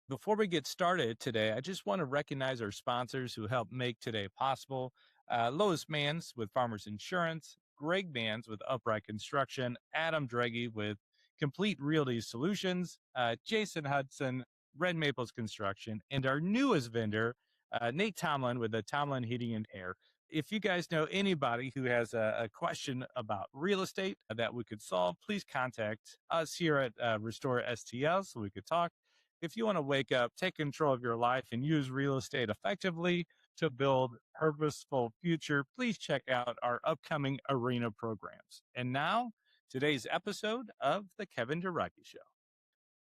Before we get started today, I just want to recognize our sponsors who help make today possible. Lois Mans with Farmers Insurance, Greg Mans with Upright Construction, Adam Dregge with Complete Realty Solutions, Jason Hudson, Red Maples Construction, and our newest vendor, Nate Tomlin with the Tomlin Heating and Air. If you guys know anybody who has a question about real estate that we could solve, please contact us here at Restore STL so we could talk. If you want to wake up, take control of your life, and use real estate effectively to build a purposeful future, please check out our upcoming arena programs. And now, today's episode of The Kevin Duragi Show.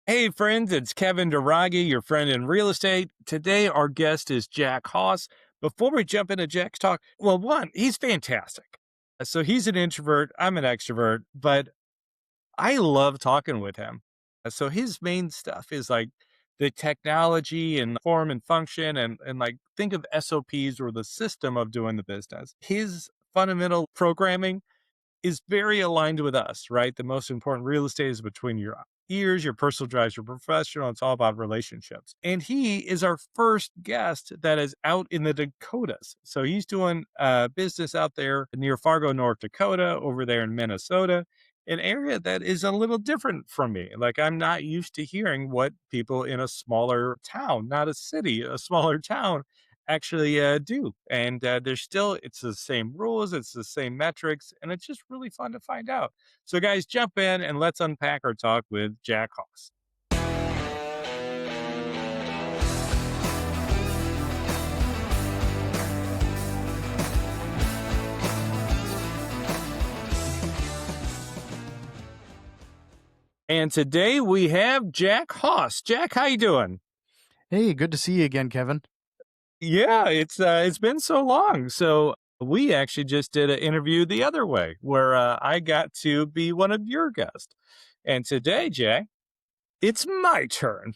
Hey, friends, it's Kevin Duragi, your friend in real estate. Today, our guest is Jack Haas. Before we jump into Jack's talk, well, one, he's fantastic. So he's an introvert, I'm an extrovert, but I love talking with him. So his main stuff is like the technology and form and function and like think of SOPs or the system of doing the business. His fundamental programming is very aligned with us, right? The most important real estate is between your ears, your personal drives, your professional. It's all about relationships. And he is our first guest that is out in the Dakotas. So he's doing business out there near Fargo, North Dakota, over there in Minnesota, an area that is a little different from me. Like I'm not used to hearing what people in a smaller town, not a city, a smaller town actually do. And there's still, it's the same rules, it's the same metrics, and it's just really fun to find out. So, guys, jump in and let's unpack our talk with Jack Haas. And today we have Jack Haas. Jack, how you doing? Hey, good to see you again, Kevin. Yeah, it's been so long. So we actually just did an interview the other way where I got to be one of your guests. And today, Jack, it's my turn.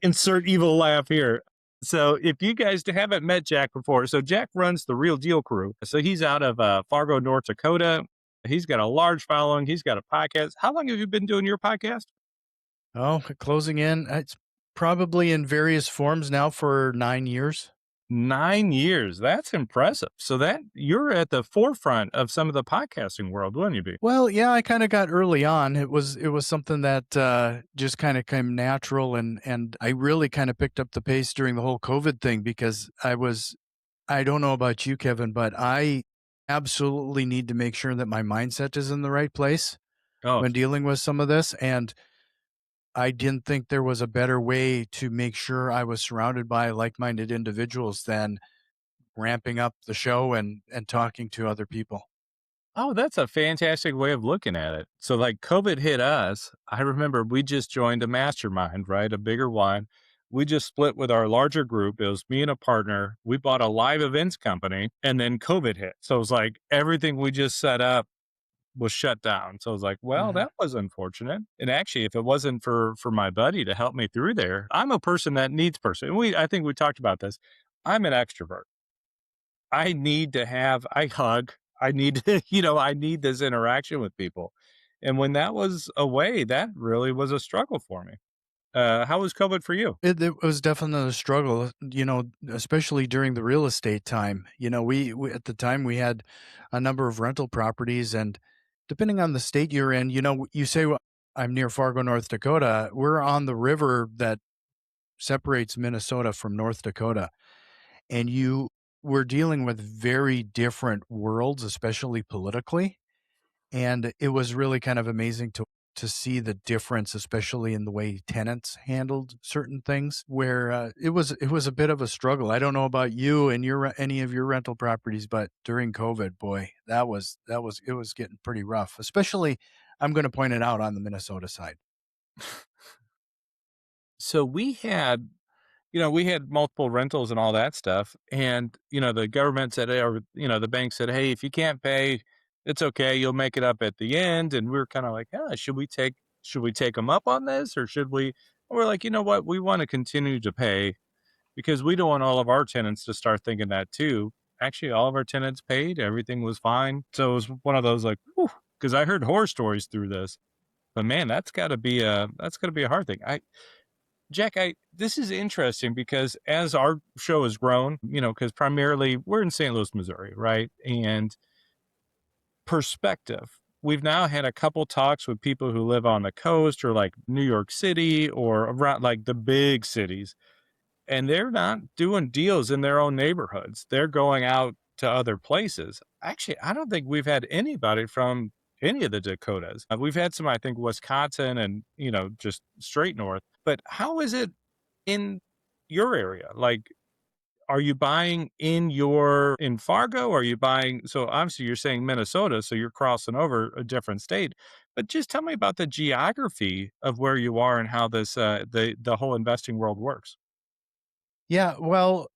Insert evil laugh here. So if you guys haven't met Jack before, so Jack runs the Real Deal Crew. So he's out of Fargo, North Dakota. He's got a large following. He's got a podcast. How long have you been doing your podcast? Oh, closing in. It's probably in various forms now for 9 years. 9 years. That's impressive. So that you're at the forefront of some of the podcasting world, wouldn't you be? Well, yeah, I kind of got early on. It was something that just kind of came natural, and I really kind of picked up the pace during the whole COVID thing because I don't know about you, Kevin, but I absolutely need to make sure that my mindset is in the right place Oh, when dealing with some of this, and I didn't think there was a better way to make sure I was surrounded by like-minded individuals than ramping up the show and talking to other people. oh, that's a fantastic way of looking at it. So, like, COVID hit us. I remember we just joined a mastermind, right? A bigger one. We just split with our larger group. It was me and a partner. We bought a live events company, and then COVID hit. So it was like everything we just set up was shut down. So I was like, well, Mhm. that was unfortunate. And actually, if it wasn't for my buddy to help me through there, I'm a person that needs person. I think we talked about this. I'm an extrovert. I hug. I need to, I need this interaction with people. And when that was away, that really was a struggle for me. How was COVID for you? It was definitely a struggle, especially during the real estate time. We at the time we had a number of rental properties, and depending on the state you're in, you say, "Well, I'm near Fargo, North Dakota." We're on the river that separates Minnesota from North Dakota, and you were dealing with very different worlds, especially politically. And it was really kind of amazing to see the difference, especially in the way tenants handled certain things, where it was a bit of a struggle. I don't know about you and any of your rental properties, but during COVID, boy, that was it was getting pretty rough. Especially, I'm going to point it out on the Minnesota side. So we had multiple rentals and all that stuff. And, the government said, or, the bank said, hey, if you can't pay, it's okay. You'll make it up at the end. And we are kind of like, should we take them up on this or should we? We're like, you know what? We want to continue to pay because we don't want all of our tenants to start thinking that too. Actually, all of our tenants paid. Everything was fine. So it was one of those like, because I heard horror stories through this. But man, that's got to be a hard thing. Jack, I this is interesting because as our show has grown, because primarily we're in St. Louis, Missouri, right? And perspective. We've now had a couple talks with people who live on the coast or like New York City or around like the big cities, and they're not doing deals in their own neighborhoods. They're going out to other places. Actually, I don't think we've had anybody from any of the Dakotas. We've had some, I think, Wisconsin and, just straight north. But how is it in your area? Like, are you buying in Fargo? Are you buying so obviously you're saying Minnesota, so you're crossing over a different state. But just tell me about the geography of where you are and how this the whole investing world works. Yeah, well,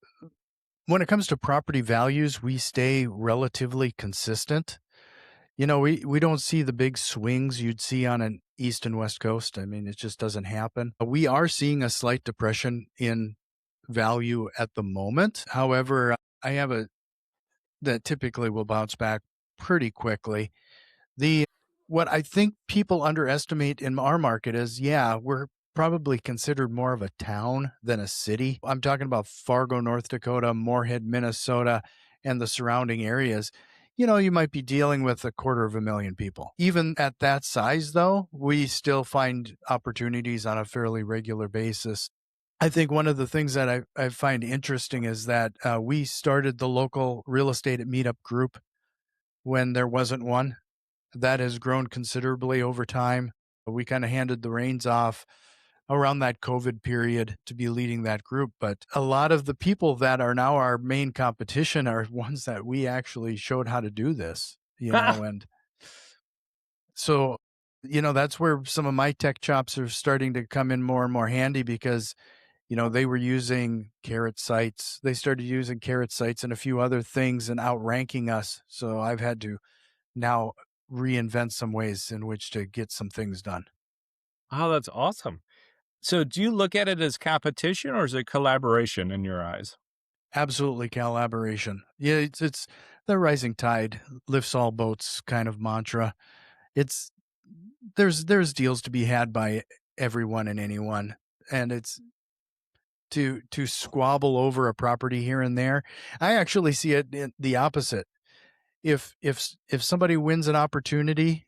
when it comes to property values, we stay relatively consistent. We don't see the big swings you'd see on an East and West Coast. I mean, it just doesn't happen. We are seeing a slight depression in value at the moment. However, I have a that typically will bounce back pretty quickly. The What I think people underestimate in our market is, yeah, we're probably considered more of a town than a city. I'm talking about Fargo, North Dakota, Moorhead, Minnesota, and the surrounding areas. You might be dealing with 250,000 people. Even at that size, though, we still find opportunities on a fairly regular basis. I think one of the things that I find interesting is that we started the local real estate meetup group when there wasn't one. That has grown considerably over time. We kind of handed the reins off around that COVID period to be leading that group. But a lot of the people that are now our main competition are ones that we actually showed how to do this. And so, that's where some of my tech chops are starting to come in more and more handy because, they were using carrot sites. They started using carrot sites and a few other things and outranking us. So I've had to now reinvent some ways in which to get some things done. Oh, that's awesome. So do you look at it as competition or is it collaboration in your eyes? Absolutely collaboration. Yeah, it's the rising tide lifts all boats kind of mantra. It's there's deals to be had by everyone and anyone, and it's to squabble over a property here and there. I actually see it in the opposite. If somebody wins an opportunity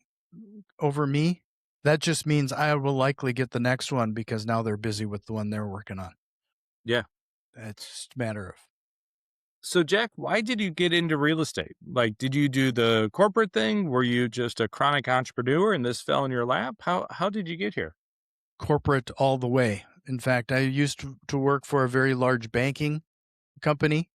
over me, that just means I will likely get the next one because now they're busy with the one they're working on. Yeah. It's just a matter of So Jack, why did you get into real estate? Like, did you do the corporate thing? Were you just a chronic entrepreneur and this fell in your lap? How did you get here? corporate all the way. In fact, I used to work for a very large banking company.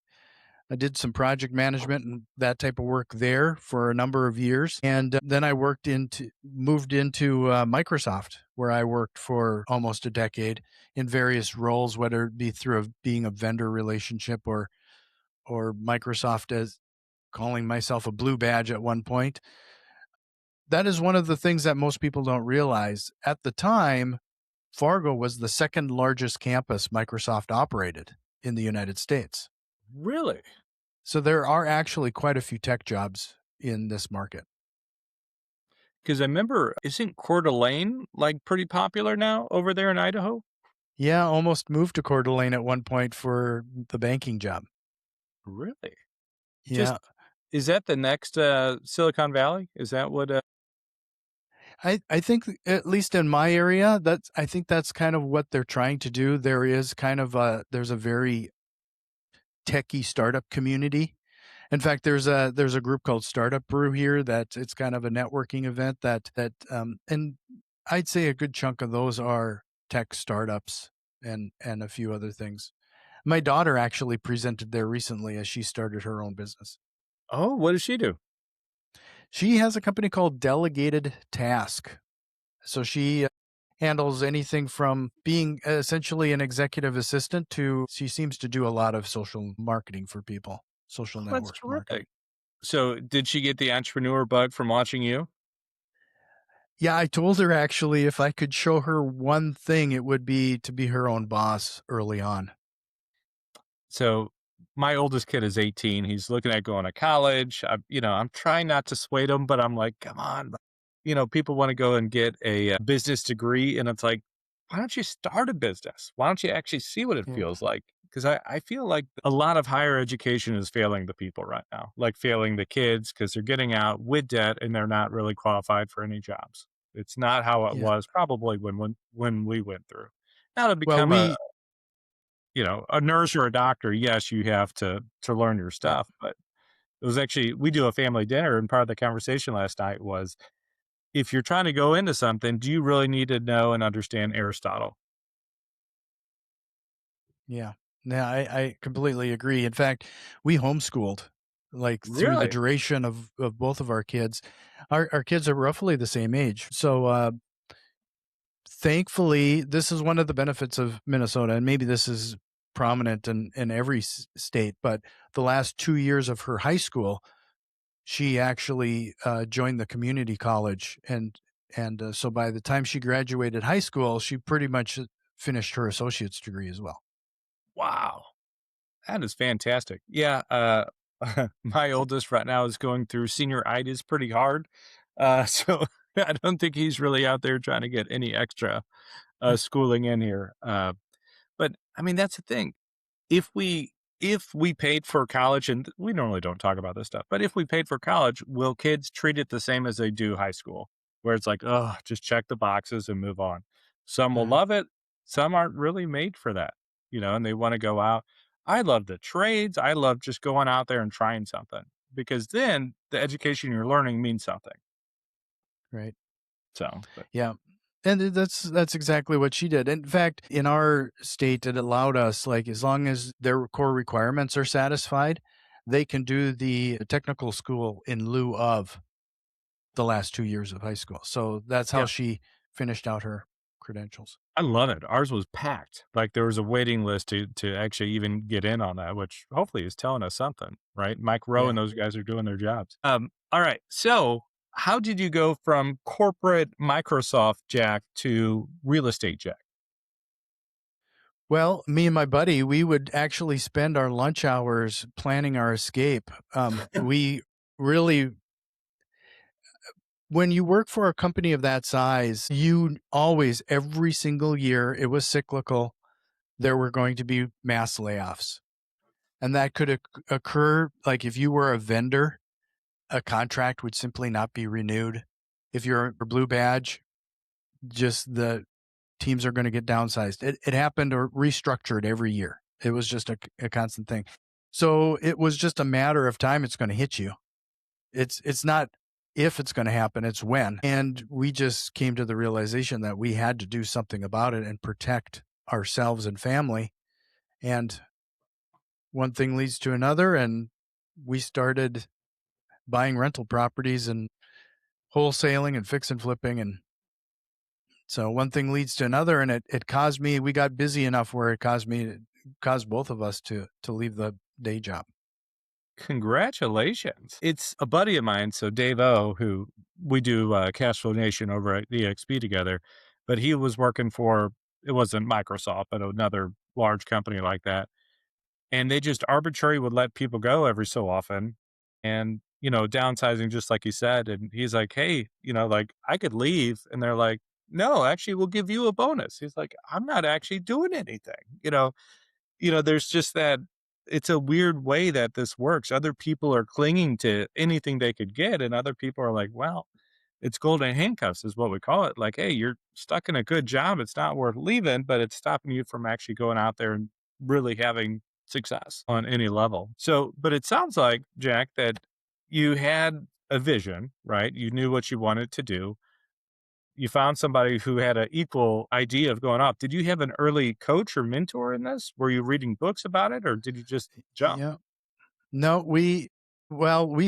I did some project management and that type of work there for a number of years. And then I moved into Microsoft, where I worked for almost a decade in various roles, whether it be through being a vendor relationship or Microsoft as calling myself a blue badge at one point. That is one of the things that most people don't realize. At the time, Fargo was the second largest campus Microsoft operated in the United States. Really? So there are actually quite a few tech jobs in this market. Because I remember, isn't Coeur d'Alene like pretty popular now over there in Idaho? Yeah, almost moved to Coeur d'Alene at one point for the banking job. Really? Yeah. Just is that the next Silicon Valley? Is that what I think at least in my area, I think that's kind of what they're trying to do. There's a very techie startup community. In fact, there's a group called Startup Brew here that it's kind of a networking event and I'd say a good chunk of those are tech startups and a few other things. My daughter actually presented there recently as she started her own business. Oh, what does she do? She has a company called Delegated Task. So she handles anything from being essentially an executive assistant to she seems to do a lot of social marketing for people, social Oh, that's network marketing. terrific. So did she get the entrepreneur bug from watching you? Yeah, I told her actually if I could show her one thing, it would be to be her own boss early on. So my oldest kid is 18. He's looking at going to college. I'm trying not to sway him, but I'm like, come on. People want to go and get a business degree. And it's like, why don't you start a business? Why don't you actually see what it Yeah. feels like? Because I feel like a lot of higher education is failing the people right now, like failing the kids because they're getting out with debt and they're not really qualified for any jobs. It's not how it Yeah. was probably when we went through. Now to Well, become we a nurse or a doctor, yes, you have to learn your yeah. stuff, but it was actually we do a family dinner, and part of the conversation last night was, if you're trying to go into something, do you really need to know and understand Aristotle? Yeah. Yeah, I completely agree. In fact, we homeschooled, like, through the Really? duration of both of our kids. Our kids are roughly the same age. So, thankfully, this is one of the benefits of Minnesota, and maybe this is prominent in every state, but the last 2 years of her high school, she actually, joined the community college, and so by the time she graduated high school, she pretty much finished her associate's degree as well. Wow. That is fantastic. Yeah, my oldest right now is going through senioritis pretty hard, so I don't think he's really out there trying to get any extra, schooling in here, but, I mean, that's the thing. If we paid for college, and we normally don't talk about this stuff, but if we paid for college, will kids treat it the same as they do high school? Where it's like, "Oh, just check the boxes and move on." Some will Mhm. love it, some aren't really made for that, and they wanna go out. I love the trades, I love just going out there and trying something, because then the education you're learning means something. Right. So, but Yeah. And that's exactly what she did. In fact, in our state, it allowed us, like, as long as their core requirements are satisfied, they can do the technical school in lieu of the last 2 years of high school. So that's how yeah. she finished out her credentials. I love it. Ours was packed. Like, there was a waiting list to actually even get in on that, which hopefully is telling us something, right? Mike Rowe Yeah. and those guys are doing their jobs. All right. So, how did you go from corporate Microsoft Jack to real estate Jack? Well, me and my buddy, we would actually spend our lunch hours planning our escape. We really When you work for a company of that size, you always, every single year, it was cyclical, there were going to be mass layoffs. And that could occur, like, if you were a vendor, a contract would simply not be renewed. If you're a blue badge, just the teams are going to get downsized. It happened or restructured every year. It was just a constant thing. So it was just a matter of time it's going to hit you. It's not if it's gonna happen, it's when, and we just came to the realization that we had to do something about it and protect ourselves and family, and one thing leads to another, and we started buying rental properties and wholesaling and fix and flipping, and so one thing leads to another, and it caused me we got busy enough where it caused both of us to leave the day job. Congratulations. It's a buddy of mine, so Dave O, who we do Cashflow Nation over at EXP together, but he was working for, it wasn't Microsoft, but another large company like that. And they just arbitrarily would let people go every so often and, downsizing just like you said, and he's like, "Hey, like, I could leave," and they're like, "No, actually, we'll give you a bonus." He's like, "I'm not actually doing anything," there's just that it's a weird way that this works. Other people are clinging to anything they could get, and other people are like, "Well, it's golden handcuffs is what we call it. Like, hey, you're stuck in a good job. It's not worth leaving, but it's stopping you from actually going out there and really having success on any level." So, but it sounds like, Jack, that you had a vision, right? You knew what you wanted to do. You found somebody who had an equal idea of going up. Did you have an early coach or mentor in this? Were you reading books about it or did you just jump? Yeah. No, we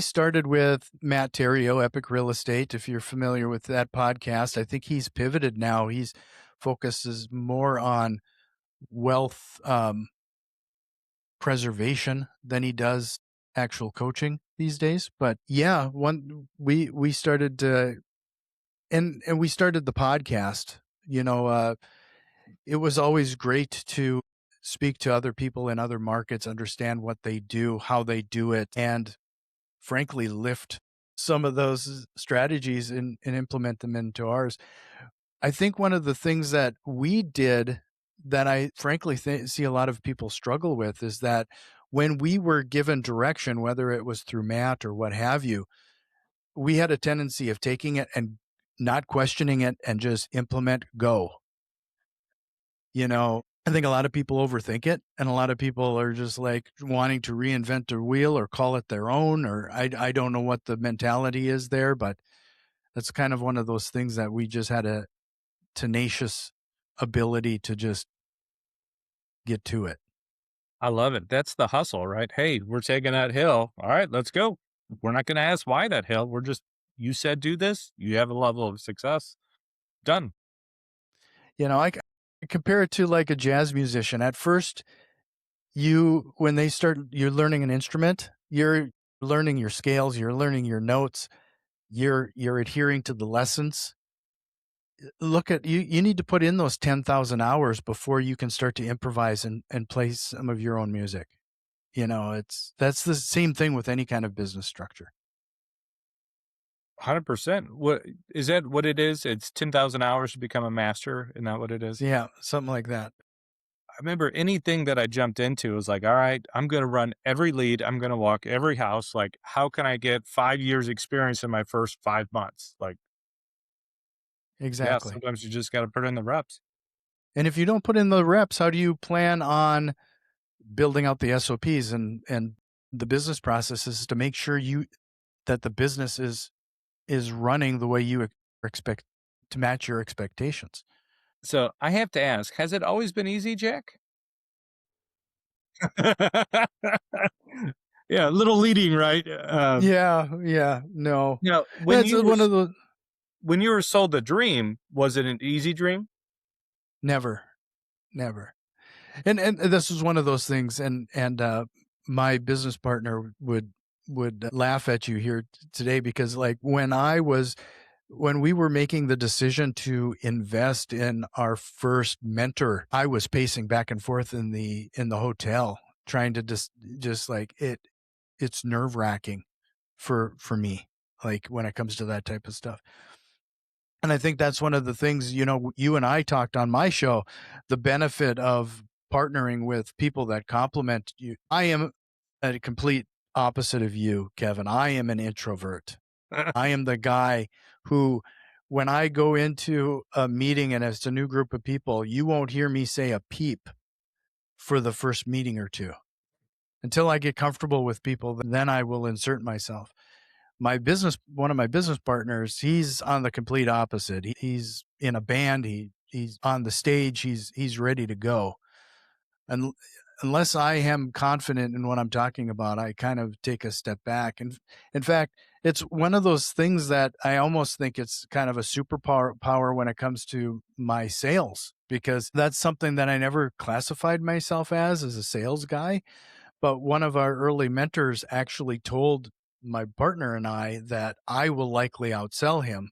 started with Matt Terrio, Epic Real Estate. If you're familiar with that podcast, I think he's pivoted now. He's focuses more on wealth preservation than he does actual coaching these days. But yeah, one we started and we started the podcast. It was always great to speak to other people in other markets, understand what they do, how they do it, and frankly lift some of those strategies and implement them into ours. I think one of the things that we did that I frankly see a lot of people struggle with is that when we were given direction, whether it was through Matt or what have you, we had a tendency of taking it and not questioning it and just implement, go. I think a lot of people overthink it, and a lot of people are just like wanting to reinvent the wheel or call it their own, or I don't know what the mentality is there, but that's kind of one of those things that we just had a tenacious ability to just get to it. I love it. That's the hustle, right? Hey, we're taking that hill. All right, let's go. We're not going to ask why that hill. We're just, you said do this. You have a level of success. Done. I compare it to like a jazz musician. At first, when you're learning an instrument, you're learning your scales, you're learning your notes, you're adhering to the lessons. Look at you need to put in those 10,000 hours before you can start to improvise and play some of your own music. That's the same thing with any kind of business structure. 100%. What is that what it is? It's 10,000 hours to become a master. Isn't that what it is? Yeah, something like that. I remember anything that I jumped into was like, all right, I'm going to run every lead. I'm going to walk every house. Like, how can I get 5 years experience in my first 5 months? Like, yeah, Exactly. sometimes you just got to put in the reps. And if you don't put in the reps, how do you plan on building out the SOPs and the business processes to make sure that the business is running the way you expect to match your expectations? So I have to ask, has it always been easy, Jack? Yeah, a little leading, right? Yeah, yeah, no. Now, That's one of the when you were sold the dream, was it an easy dream? never, never. And this was one of those things, and my business partner would laugh at you here today because like when we were making the decision to invest in our first mentor, I was pacing back and forth in the hotel trying to just like it's nerve-wracking for me, like when it comes to that type of stuff. And I think that's one of the things, you and I talked on my show, the benefit of partnering with people that complement you. I am a complete opposite of you, Kevin. I am an introvert. I am the guy who, when I go into a meeting and it's a new group of people, you won't hear me say a peep for the first meeting or two. Until I get comfortable with people, then I will insert myself. One of my business partners, he's on the complete opposite. He's in a band, he's on the stage, he's ready to go. And unless I am confident in what I'm talking about, I kind of take a step back. And in fact, it's one of those things that I almost think it's kind of a superpower power when it comes to my sales, because that's something that I never classified myself as a sales guy. But one of our early mentors actually told my partner and I that I will likely outsell him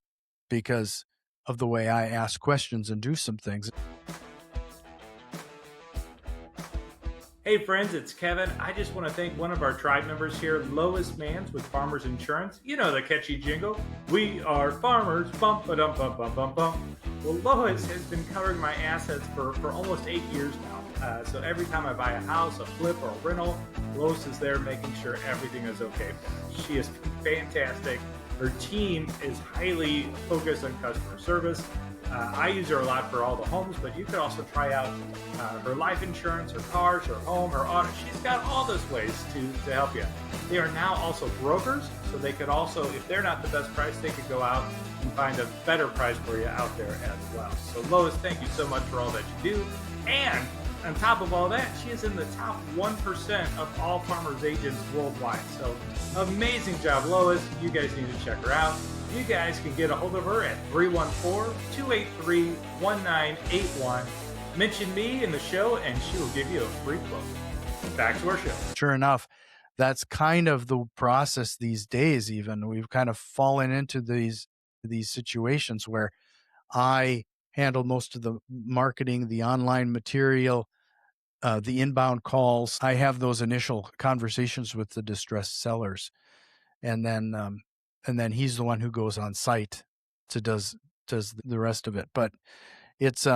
because of the way I ask questions and do some things. Hey friends, it's Kevin. I just want to thank one of our tribe members here, Lois Mans with Farmers Insurance. You know the catchy jingle. We are farmers, bump a dum bum bum bum bum. Well, Lois has been covering my assets for almost 8 years now. So every time I buy a house, a flip, or a rental, Lois is there making sure everything is okay. She is fantastic. Her team is highly focused on customer service. I use her a lot for all the homes, but you could also try out her life insurance, her cars, her home, her auto. She's got all those ways to help you. They are now also brokers, so they could also, if they're not the best price, they could go out and find a better price for you out there as well. So Lois, thank you so much for all that you do. And on top of all that, she is in the top 1% of all farmers agents worldwide. So amazing job, Lois. You guys need to check her out. You guys can get a hold of her at 314-283-1981. Mention me in the show and she will give you a free quote. Back to our show. Sure enough, that's kind of the process these days. Even we've kind of fallen into these situations where I handle most of the marketing, the online material, the inbound calls. I have those initial conversations with the distressed sellers, and then he's the one who goes on site to does the rest of it. But it's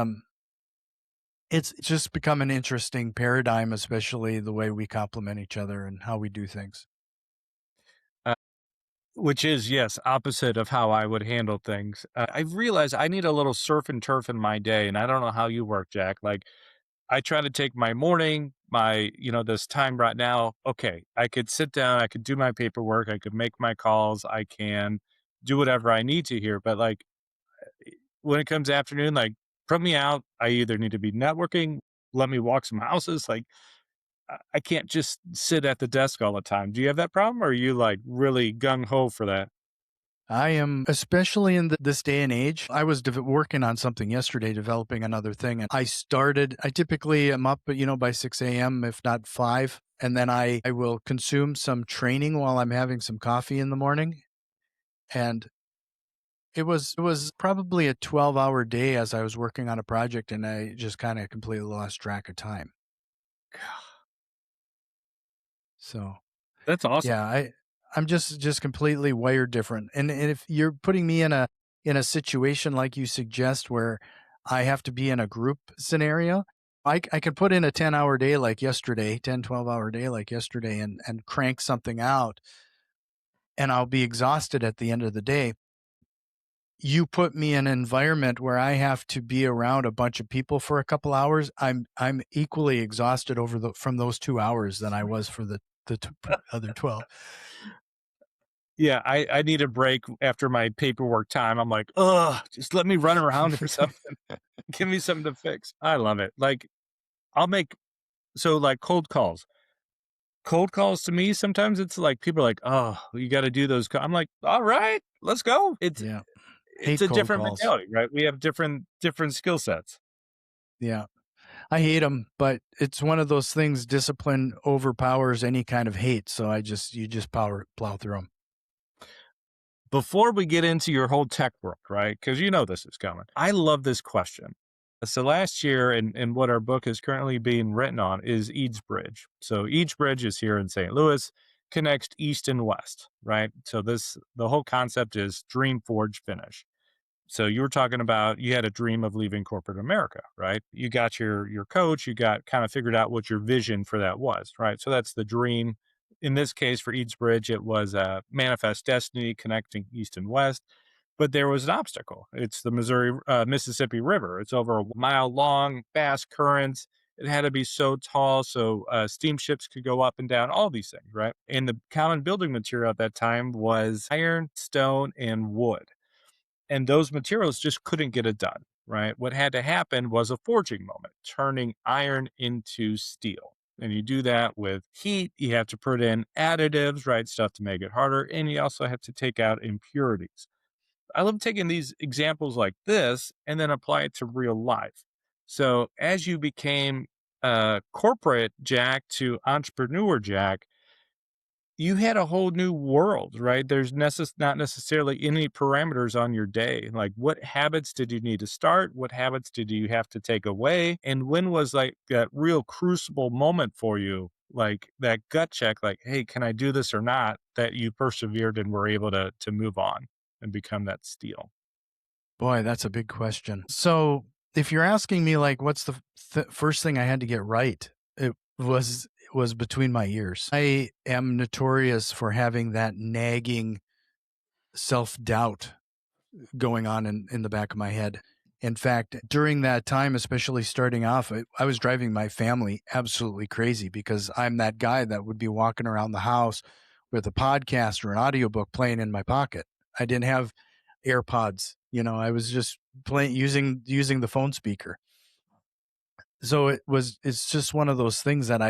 it's just become an interesting paradigm, especially the way we complement each other and how we do things. Uh, which is, yes, opposite of how I would handle things. I've realized I need a little surf and turf in my day, and I don't know how you work, Jack. Like, I try to take my morning, this time right now. Okay, I could sit down, I could do my paperwork, I could make my calls, I can do whatever I need to here. But like when it comes afternoon, like put me out. I either need to be networking, let me walk some houses. Like I can't just sit at the desk all the time. Do you have that problem, or are you like really gung ho for that? I am, especially in this day and age. I was working on something yesterday, developing another thing, and I typically am up, by 6 a.m., if not 5. And then I will consume some training while I'm having some coffee in the morning. And it was probably a 12-hour day as I was working on a project, and I just kind of completely lost track of time. So That's awesome. yeah, I'm just completely wired different. And if you're putting me in a situation like you suggest where I have to be in a group scenario, I can put in a 10-hour day like yesterday, 10-12 hour day like yesterday, and crank something out, and I'll be exhausted at the end of the day. You put me in an environment where I have to be around a bunch of people for a couple hours, I'm equally exhausted over the from those 2 hours than I was for the other 12. Yeah, I need a break after my paperwork time. I'm like, ugh, just let me run around or something. Give me something to fix. I love it. Like I'll make so like cold calls. Cold calls to me, sometimes it's like people are like, "Oh, you gotta do those." I'm like, "All right, let's go." Yeah. It's Hate a cold different calls. mentality, right? We have different skill sets. Yeah. I hate them, but it's one of those things, discipline overpowers any kind of hate, so you just plow through them. Before we get into your whole tech work, right? Because you know this is coming. I love this question. So last year, and what our book is currently being written on is Eads Bridge. So Eads Bridge is here in St. Louis, connects East and West, right? So the whole concept is Dream Forge Finish. So you were talking about you had a dream of leaving corporate America, right? You got your coach, you got kind of figured out what your vision for that was, right? So that's the dream. In this case, for Eads Bridge, it was manifest destiny connecting East and West. But there was an obstacle. It's the Mississippi River. It's over a mile long, fast currents. It had to be so tall so steamships could go up and down, all these things, right? And the common building material at that time was iron, stone, and wood, and those materials just couldn't get it done, right? What had to happen was a forging moment, turning iron into steel. And you do that with heat. You have to put in additives, right? Stuff to make it harder. And you also have to take out impurities. I love taking these examples like this and then apply it to real life. So as you became corporate Jack to entrepreneur Jack, you had a whole new world, right? There's not necessarily any parameters on your day. Like, what habits did you need to start? What habits did you have to take away? And when was like that real crucible moment for you? Like that gut check, like, hey, can I do this or not? That you persevered and were able to move on and become that steel. Boy, that's a big question. So, if you're asking me, like, what's the first thing I had to get right, it was between my ears. I am notorious for having that nagging self-doubt going on in the back of my head. In fact, during that time, especially starting off, I was driving my family absolutely crazy because I'm that guy that would be walking around the house with a podcast or an audiobook playing in my pocket. I didn't have AirPods, I was just playing using the phone speaker. So it's just one of those things that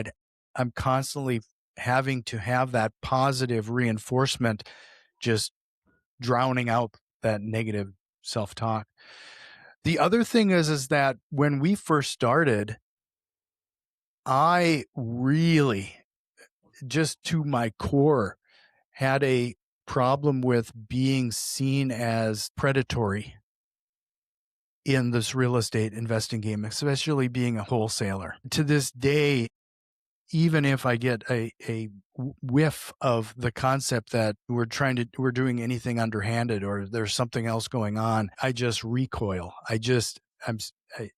I'm constantly having to have that positive reinforcement, just drowning out that negative self-talk. The other thing is that when we first started, I really, just to my core, had a problem with being seen as predatory in this real estate investing game, especially being a wholesaler. To this day, even if I get a whiff of the concept that we're doing anything underhanded or there's something else going on, I just recoil.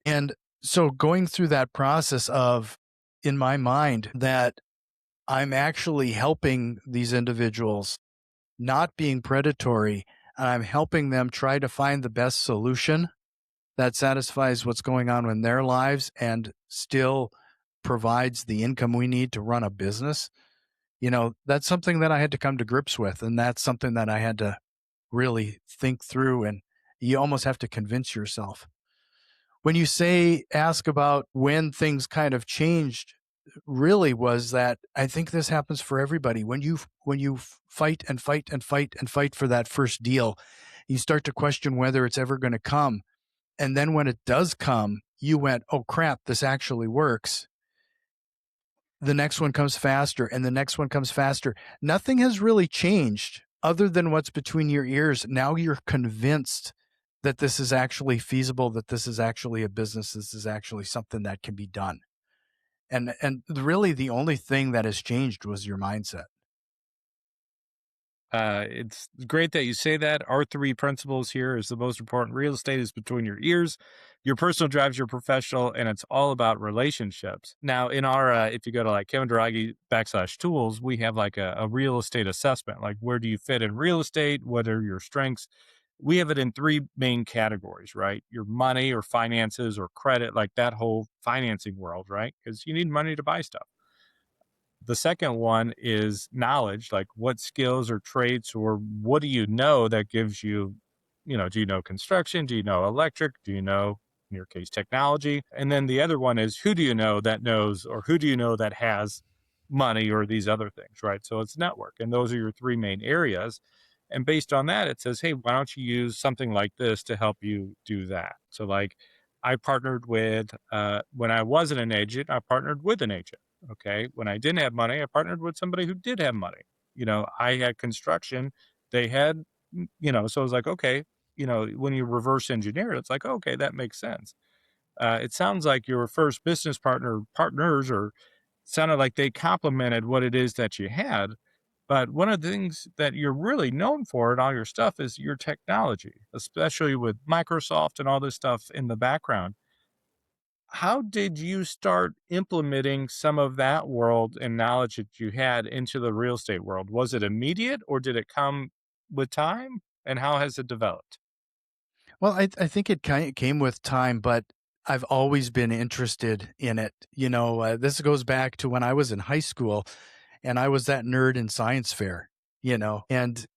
And so going through that process of, in my mind, that I'm actually helping these individuals, not being predatory, and I'm helping them try to find the best solution that satisfies what's going on in their lives and still provides the income we need to run a business. That's something that I had to come to grips with. And that's something that I had to really think through. And you almost have to convince yourself. When you say, ask about when things kind of changed, really was that I think this happens for everybody. When you fight and fight and fight and fight for that first deal, you start to question whether it's ever going to come. And then when it does come, you went, oh crap, this actually works. The next one comes faster and the next one comes faster. Nothing has really changed other than what's between your ears. Now you're convinced that this is actually feasible, that this is actually a business, this is actually something that can be done. And really the only thing that has changed was your mindset. It's great that you say that. Our three principles here is the most important. Real estate is between your ears. Your personal drives your professional, and it's all about relationships. Now, in our, if you go to like Kevin Duragi /tools, we have like a real estate assessment. Like, where do you fit in real estate? What are your strengths? We have it in three main categories, right? Your money or finances or credit, like that whole financing world, right? Because you need money to buy stuff. The second one is knowledge, like what skills or traits or what do you know that gives you, do you know construction? Do you know electric? Do you know, in your case, technology? And then the other one is who do you know that knows or who do you know that has money or these other things, right? So it's network. And those are your three main areas. And based on that, it says, hey, why don't you use something like this to help you do that? So, like, I partnered with, when I wasn't an agent, I partnered with an agent. Okay. When I didn't have money, I partnered with somebody who did have money. I had construction, they had, so I was like, okay, when you reverse engineer it, it's like, okay, that makes sense. It sounds like your first business partners or sounded like they complemented what it is that you had. But one of the things that you're really known for in all your stuff is your technology, especially with Microsoft and all this stuff in the background. How did you start implementing some of that world and knowledge that you had into the real estate world? Was it immediate or did it come with time? And how has it developed? Well, I think it kind of came with time, but I've always been interested in it. This goes back to when I was in high school and I was that nerd in science fair, and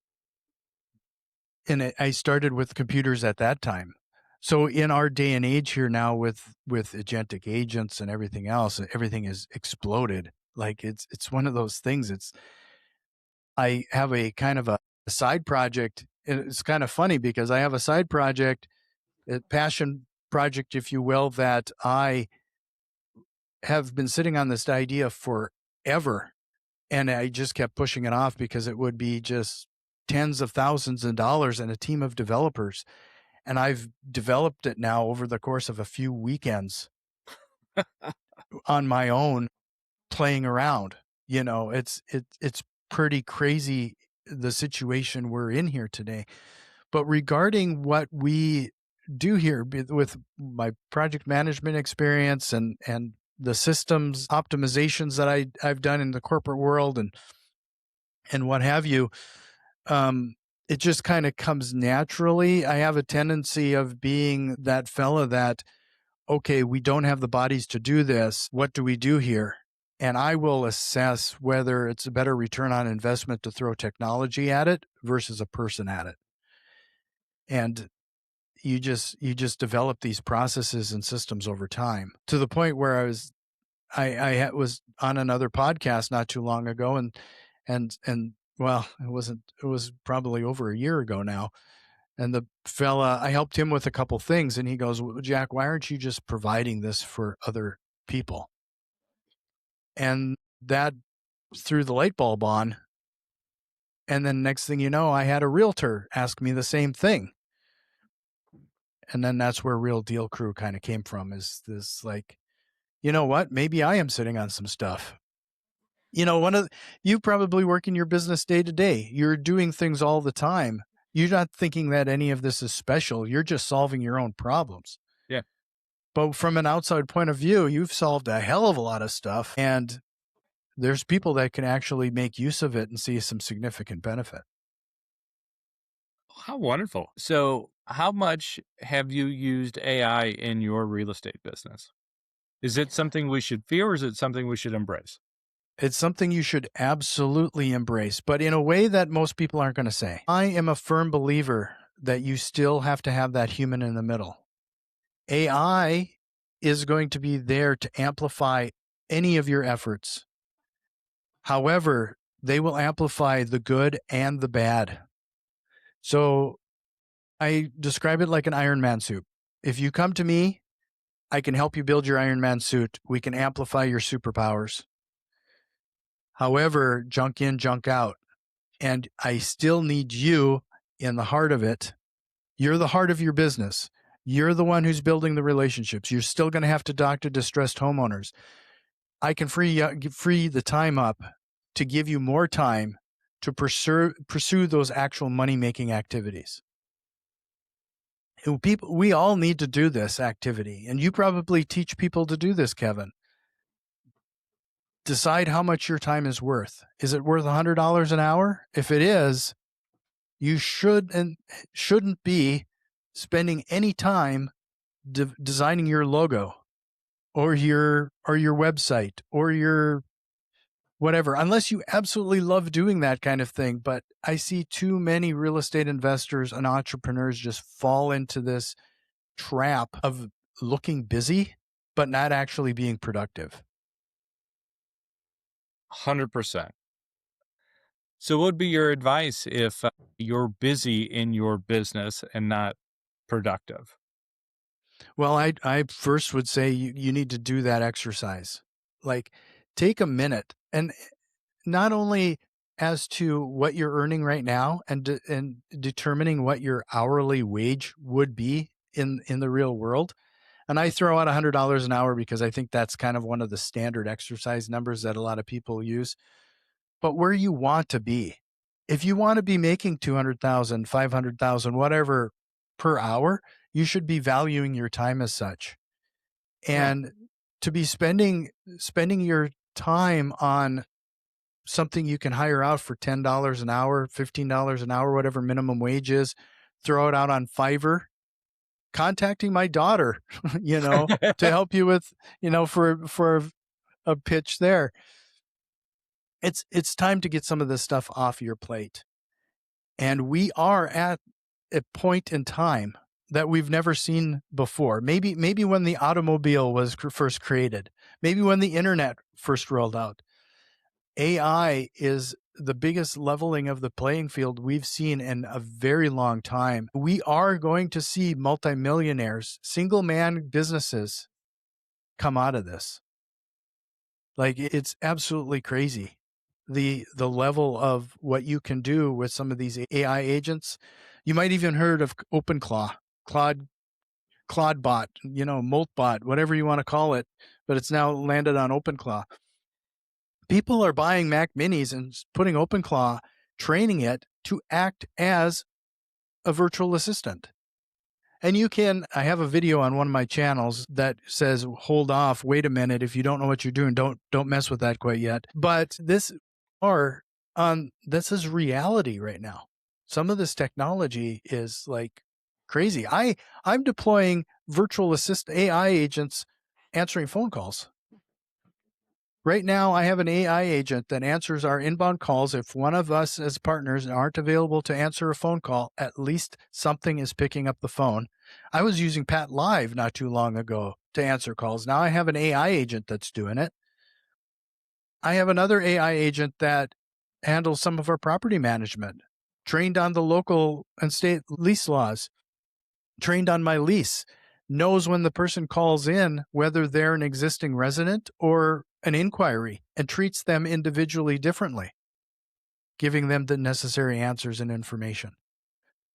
I started with computers at that time. So in our day and age here now with agentic agents and everything else, everything has exploded. Like it's one of those things. I have a kind of a side project. And it's kind of funny because I have a side project, a passion project, if you will, that I have been sitting on this idea forever. And I just kept pushing it off because it would be just tens of thousands of dollars and a team of developers. And I've developed it now over the course of a few weekends on my own, playing around. It's pretty crazy the situation we're in here today. But regarding what we do here with my project management experience and the systems optimizations that I've done in the corporate world and what have you, it just kind of comes naturally. I have a tendency of being that fella that, okay, we don't have the bodies to do this. What do we do here? And I will assess whether it's a better return on investment to throw technology at it versus a person at it. And you just develop these processes and systems over time to the point where I was on another podcast not too long ago and well, it was probably over a year ago now. And the fella, I helped him with a couple things and he goes, "Well, Jack, why aren't you just providing this for other people?" And that threw the light bulb on. And then next thing you know, I had a realtor ask me the same thing. And then that's where Real Deal Crew kind of came from, is this like, you know what? Maybe I am sitting on some stuff. You probably work in your business day to day. You're doing things all the time. You're not thinking that any of this is special. You're just solving your own problems. Yeah. But from an outside point of view, you've solved a hell of a lot of stuff. And there's people that can actually make use of it and see some significant benefit. How wonderful. So, how much have you used AI in your real estate business? Is it something we should fear or is it something we should embrace? It's something you should absolutely embrace, but in a way that most people aren't going to say. I am a firm believer that you still have to have that human in the middle. AI is going to be there to amplify any of your efforts. However, they will amplify the good and the bad. So I describe it like an Iron Man suit. If you come to me, I can help you build your Iron Man suit. We can amplify your superpowers. However, junk in, junk out. And I still need you in the heart of it. You're the heart of your business. You're the one who's building the relationships. You're still going to have to talk to distressed homeowners. I can free the time up to give you more time to pursue those actual money-making activities. We all need to do this activity, and you probably teach people to do this, Kevin. Decide how much your time is worth. Is it worth $100 an hour? If it is, you shouldn't be spending any time designing your logo or your website or your whatever, unless you absolutely love doing that kind of thing. But I see too many real estate investors and entrepreneurs just fall into this trap of looking busy, but not actually being productive. 100%. So, what would be your advice if you're busy in your business and not productive? Well, I first would say you need to do that exercise. Like, take a minute, and not only as to what you're earning right now and determining what your hourly wage would be in the real world. And I throw out $100 an hour because I think that's kind of one of the standard exercise numbers that a lot of people use. But where you want to be, if you want to be making 200,000, 500,000, whatever per hour, you should be valuing your time as such. Yeah. And to be spending your time on something you can hire out for $10 an hour, $15 an hour, whatever minimum wage is, throw it out on Fiverr, contacting my daughter, to help you with, for a pitch there. It's time to get some of this stuff off your plate. And we are at a point in time that we've never seen before. Maybe when the automobile was first created, maybe when the internet first rolled out. AI is the biggest leveling of the playing field we've seen in a very long time. We are going to see multimillionaires, single man businesses come out of this. Like, it's absolutely crazy. The level of what you can do with some of these AI agents. You might even heard of OpenClaw, Claudebot, Moltbot, whatever you want to call it, but it's now landed on OpenClaw. People are buying Mac Minis and putting OpenClaw, training it to act as a virtual assistant. And I have a video on one of my channels that says, hold off, wait a minute. If you don't know what you're doing, don't mess with that quite yet. But this is reality right now. Some of this technology is like crazy. I'm deploying virtual assist AI agents answering phone calls. Right now, I have an AI agent that answers our inbound calls. If one of us as partners aren't available to answer a phone call, at least something is picking up the phone. I was using Pat Live not too long ago to answer calls. Now I have an AI agent that's doing it. I have another AI agent that handles some of our property management, trained on the local and state lease laws, trained on my lease, knows when the person calls in, whether they're an existing resident or an inquiry, and treats them individually differently, giving them the necessary answers and information.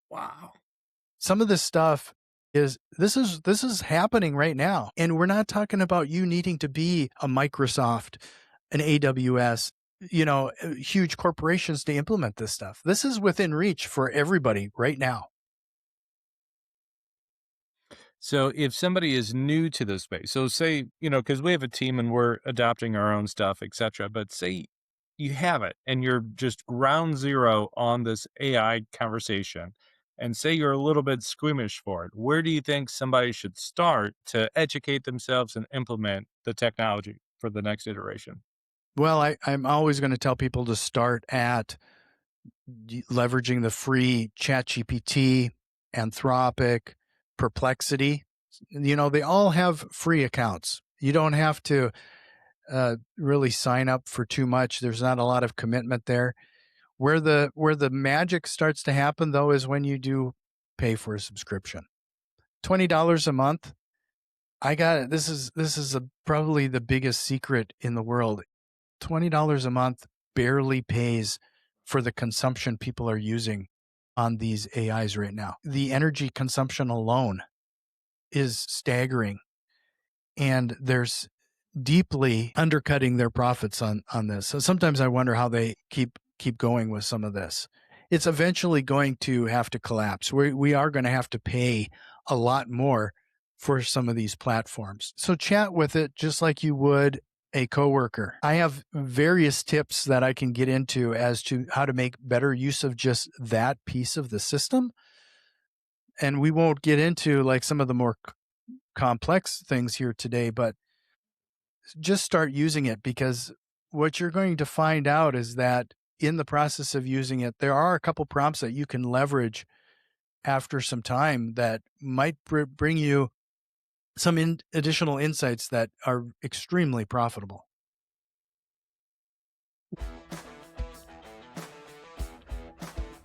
Wow. Some of this stuff is happening right now. And we're not talking about you needing to be a Microsoft, an AWS, huge corporations to implement this stuff. This is within reach for everybody right now. So if somebody is new to this space, so say, because we have a team and we're adopting our own stuff, et cetera, but say you have it and you're just ground zero on this AI conversation, and say you're a little bit squeamish for it, where do you think somebody should start to educate themselves and implement the technology for the next iteration? Well, I'm always going to tell people to start at leveraging the free ChatGPT, Anthropic, Perplexity. They all have free accounts. You don't have to really sign up for too much. There's not a lot of commitment there. Where the magic starts to happen though is when you do pay for a subscription. $20 a month. I got it. This is probably the biggest secret in the world. $20 a month barely pays for the consumption people are using on these AIs right now. The energy consumption alone is staggering, and there's deeply undercutting their profits on this. So sometimes I wonder how they keep going with some of this. It's eventually going to have to collapse. We are going to have to pay a lot more for some of these platforms. So chat with it just like you would a coworker. I have various tips that I can get into as to how to make better use of just that piece of the system. And we won't get into like some of the more complex things here today, but just start using it, because what you're going to find out is that in the process of using it, there are a couple prompts that you can leverage after some time that might bring you some additional insights that are extremely profitable.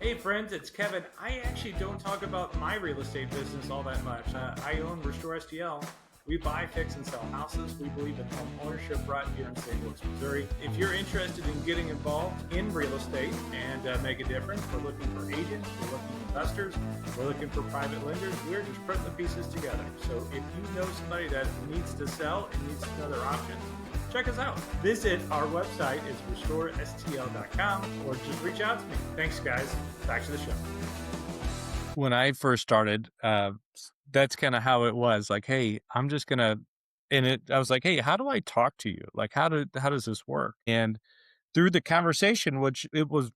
Hey friends, it's Kevin. I actually don't talk about my real estate business all that much. I own Restore STL. We buy, fix, and sell houses. We believe in home ownership right here in St. Louis, Missouri. If you're interested in getting involved in real estate and make a difference, we're looking for agents, we're looking for investors, we're looking for private lenders. We're just putting the pieces together. So if you know somebody that needs to sell and needs another option, check us out. Visit our website, it's restorestl.com, or just reach out to me. Thanks, guys. Back to the show. When I first started, that's kind of how it was. Like, hey, I'm just gonna, I was like, hey, how do I talk to you? Like, how does this work? And through the conversation, which it was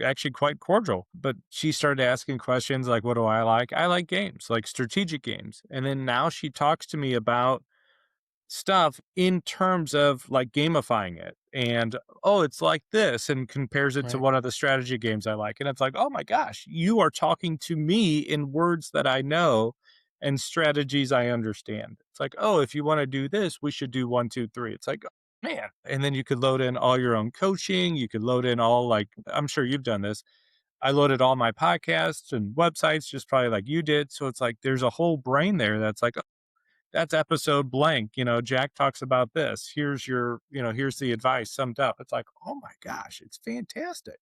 actually quite cordial, but she started asking questions like, what do I like? I like games, like strategic games. And then now she talks to me about stuff in terms of like gamifying it and oh it's like this, and compares it to Right. one of the strategy games I like, and it's like, oh my gosh, you are talking to me in words that I know and strategies I understand. It's like, oh, if you want to do this, we should do 1 2 3. It's like, man. And then you could load in all your own coaching, you could load in all, like, I'm sure you've done this. I loaded all my podcasts and websites just probably like you did, so it's like there's a whole brain there that's like, that's episode blank. Jack talks about this. Here's here's the advice summed up. It's like, oh my gosh, it's fantastic.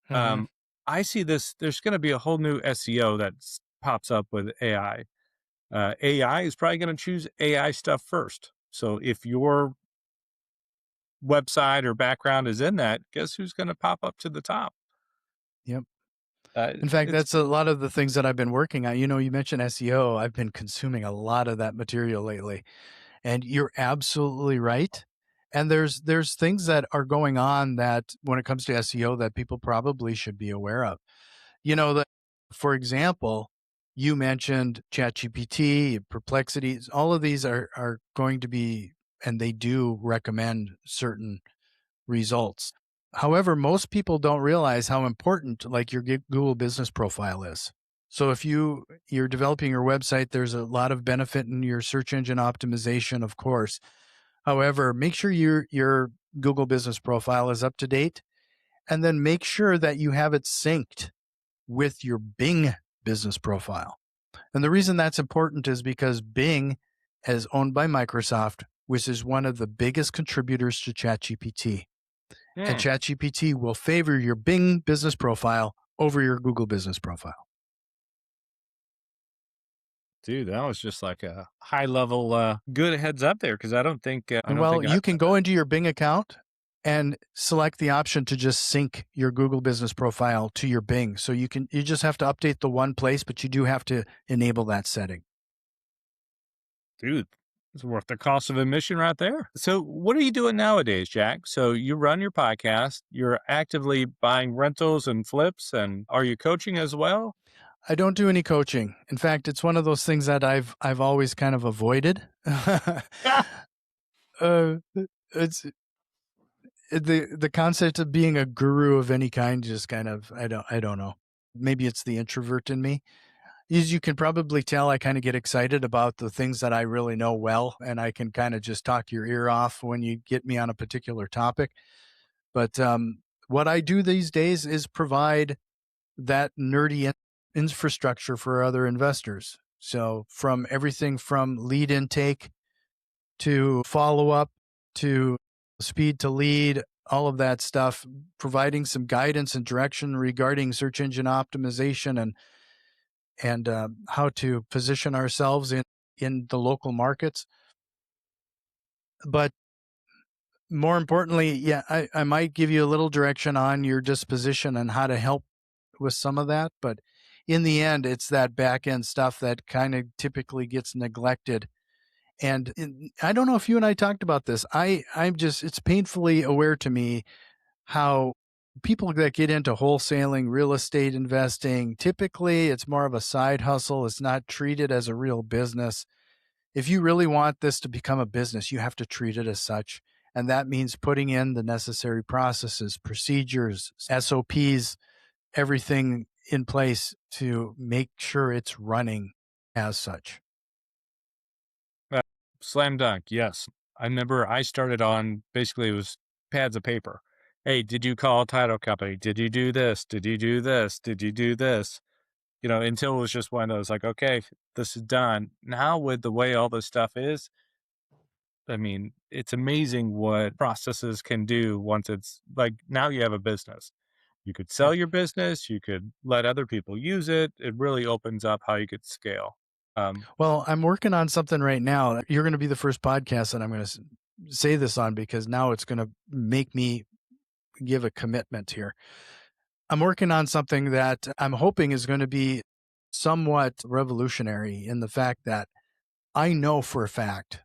Mhm. Um, I see this. There's going to be a whole new SEO that pops up with AI. AI is probably going to choose AI stuff first. So if your website or background is in that, guess who's going to pop up to the top? Yep. In fact, It's that's a lot of the things that I've been working on. You mentioned SEO. I've been consuming a lot of that material lately. And you're absolutely right. And there's things that are going on that when it comes to SEO that people probably should be aware of. That, for example, you mentioned ChatGPT, Perplexity. All of these are going to be, and they do recommend certain results. However, most people don't realize how important like your Google business profile is. So if you're developing your website, there's a lot of benefit in your search engine optimization, of course. However, make sure your Google business profile is up to date, and then make sure that you have it synced with your Bing business profile. And the reason that's important is because Bing is owned by Microsoft, which is one of the biggest contributors to ChatGPT. And Hmm. ChatGPT will favor your Bing business profile over your Google business profile. Dude, that was just like a high level good heads up there, because I don't think Well, I've you can go into your Bing account and select the option to just sync your Google Business Profile to your Bing. So you just have to update the one place, but you do have to enable that setting. Dude, it's worth the cost of admission right there. So, what are you doing nowadays, Jack? So, you run your podcast, you're actively buying rentals and flips, and are you coaching as well? I don't do any coaching. In fact, it's one of those things that I've always kind of avoided. Ah, uh, it's the concept of being a guru of any kind just kind of I don't know. Maybe it's the introvert in me. As you can probably tell, I kind of get excited about the things that I really know well, and I can kind of just talk your ear off when you get me on a particular topic. But what I do these days is provide that infrastructure for other investors. So from everything from lead intake to follow up to speed to lead, all of that stuff, providing some guidance and direction regarding search engine optimization and how to position ourselves in the local markets. But more importantly, yeah, I might give you a little direction on your disposition and how to help with some of that. But in the end, it's that back end stuff that kind of typically gets neglected. And I don't know if you and I talked about this. I'm just, it's painfully aware to me how people that get into wholesaling real estate investing, typically it's more of a side hustle. It's not treated as a real business. If you really want this to become a business, you have to treat it as such. And that means putting in the necessary processes, procedures, SOPs, everything in place to make sure it's running as such. uh, slam dunk. Yes. I remember I started on basically it was pads of paper. Hey, did you call a title company? Did you do this? Did you do this? Did you do this? Until it was just one of those like, okay, this is done. Now with the way all this stuff is, I mean, it's amazing what processes can do once it's like now you have a business. You could Yeah. sell your business, you could let other people use it. It really opens up how you could scale. Um, Well, I'm working on something right now. You're going to be the first podcast that I'm going to say this on because now it's going to make me give a commitment here. I'm working on something that I'm hoping is going to be somewhat revolutionary in the fact that I know for a fact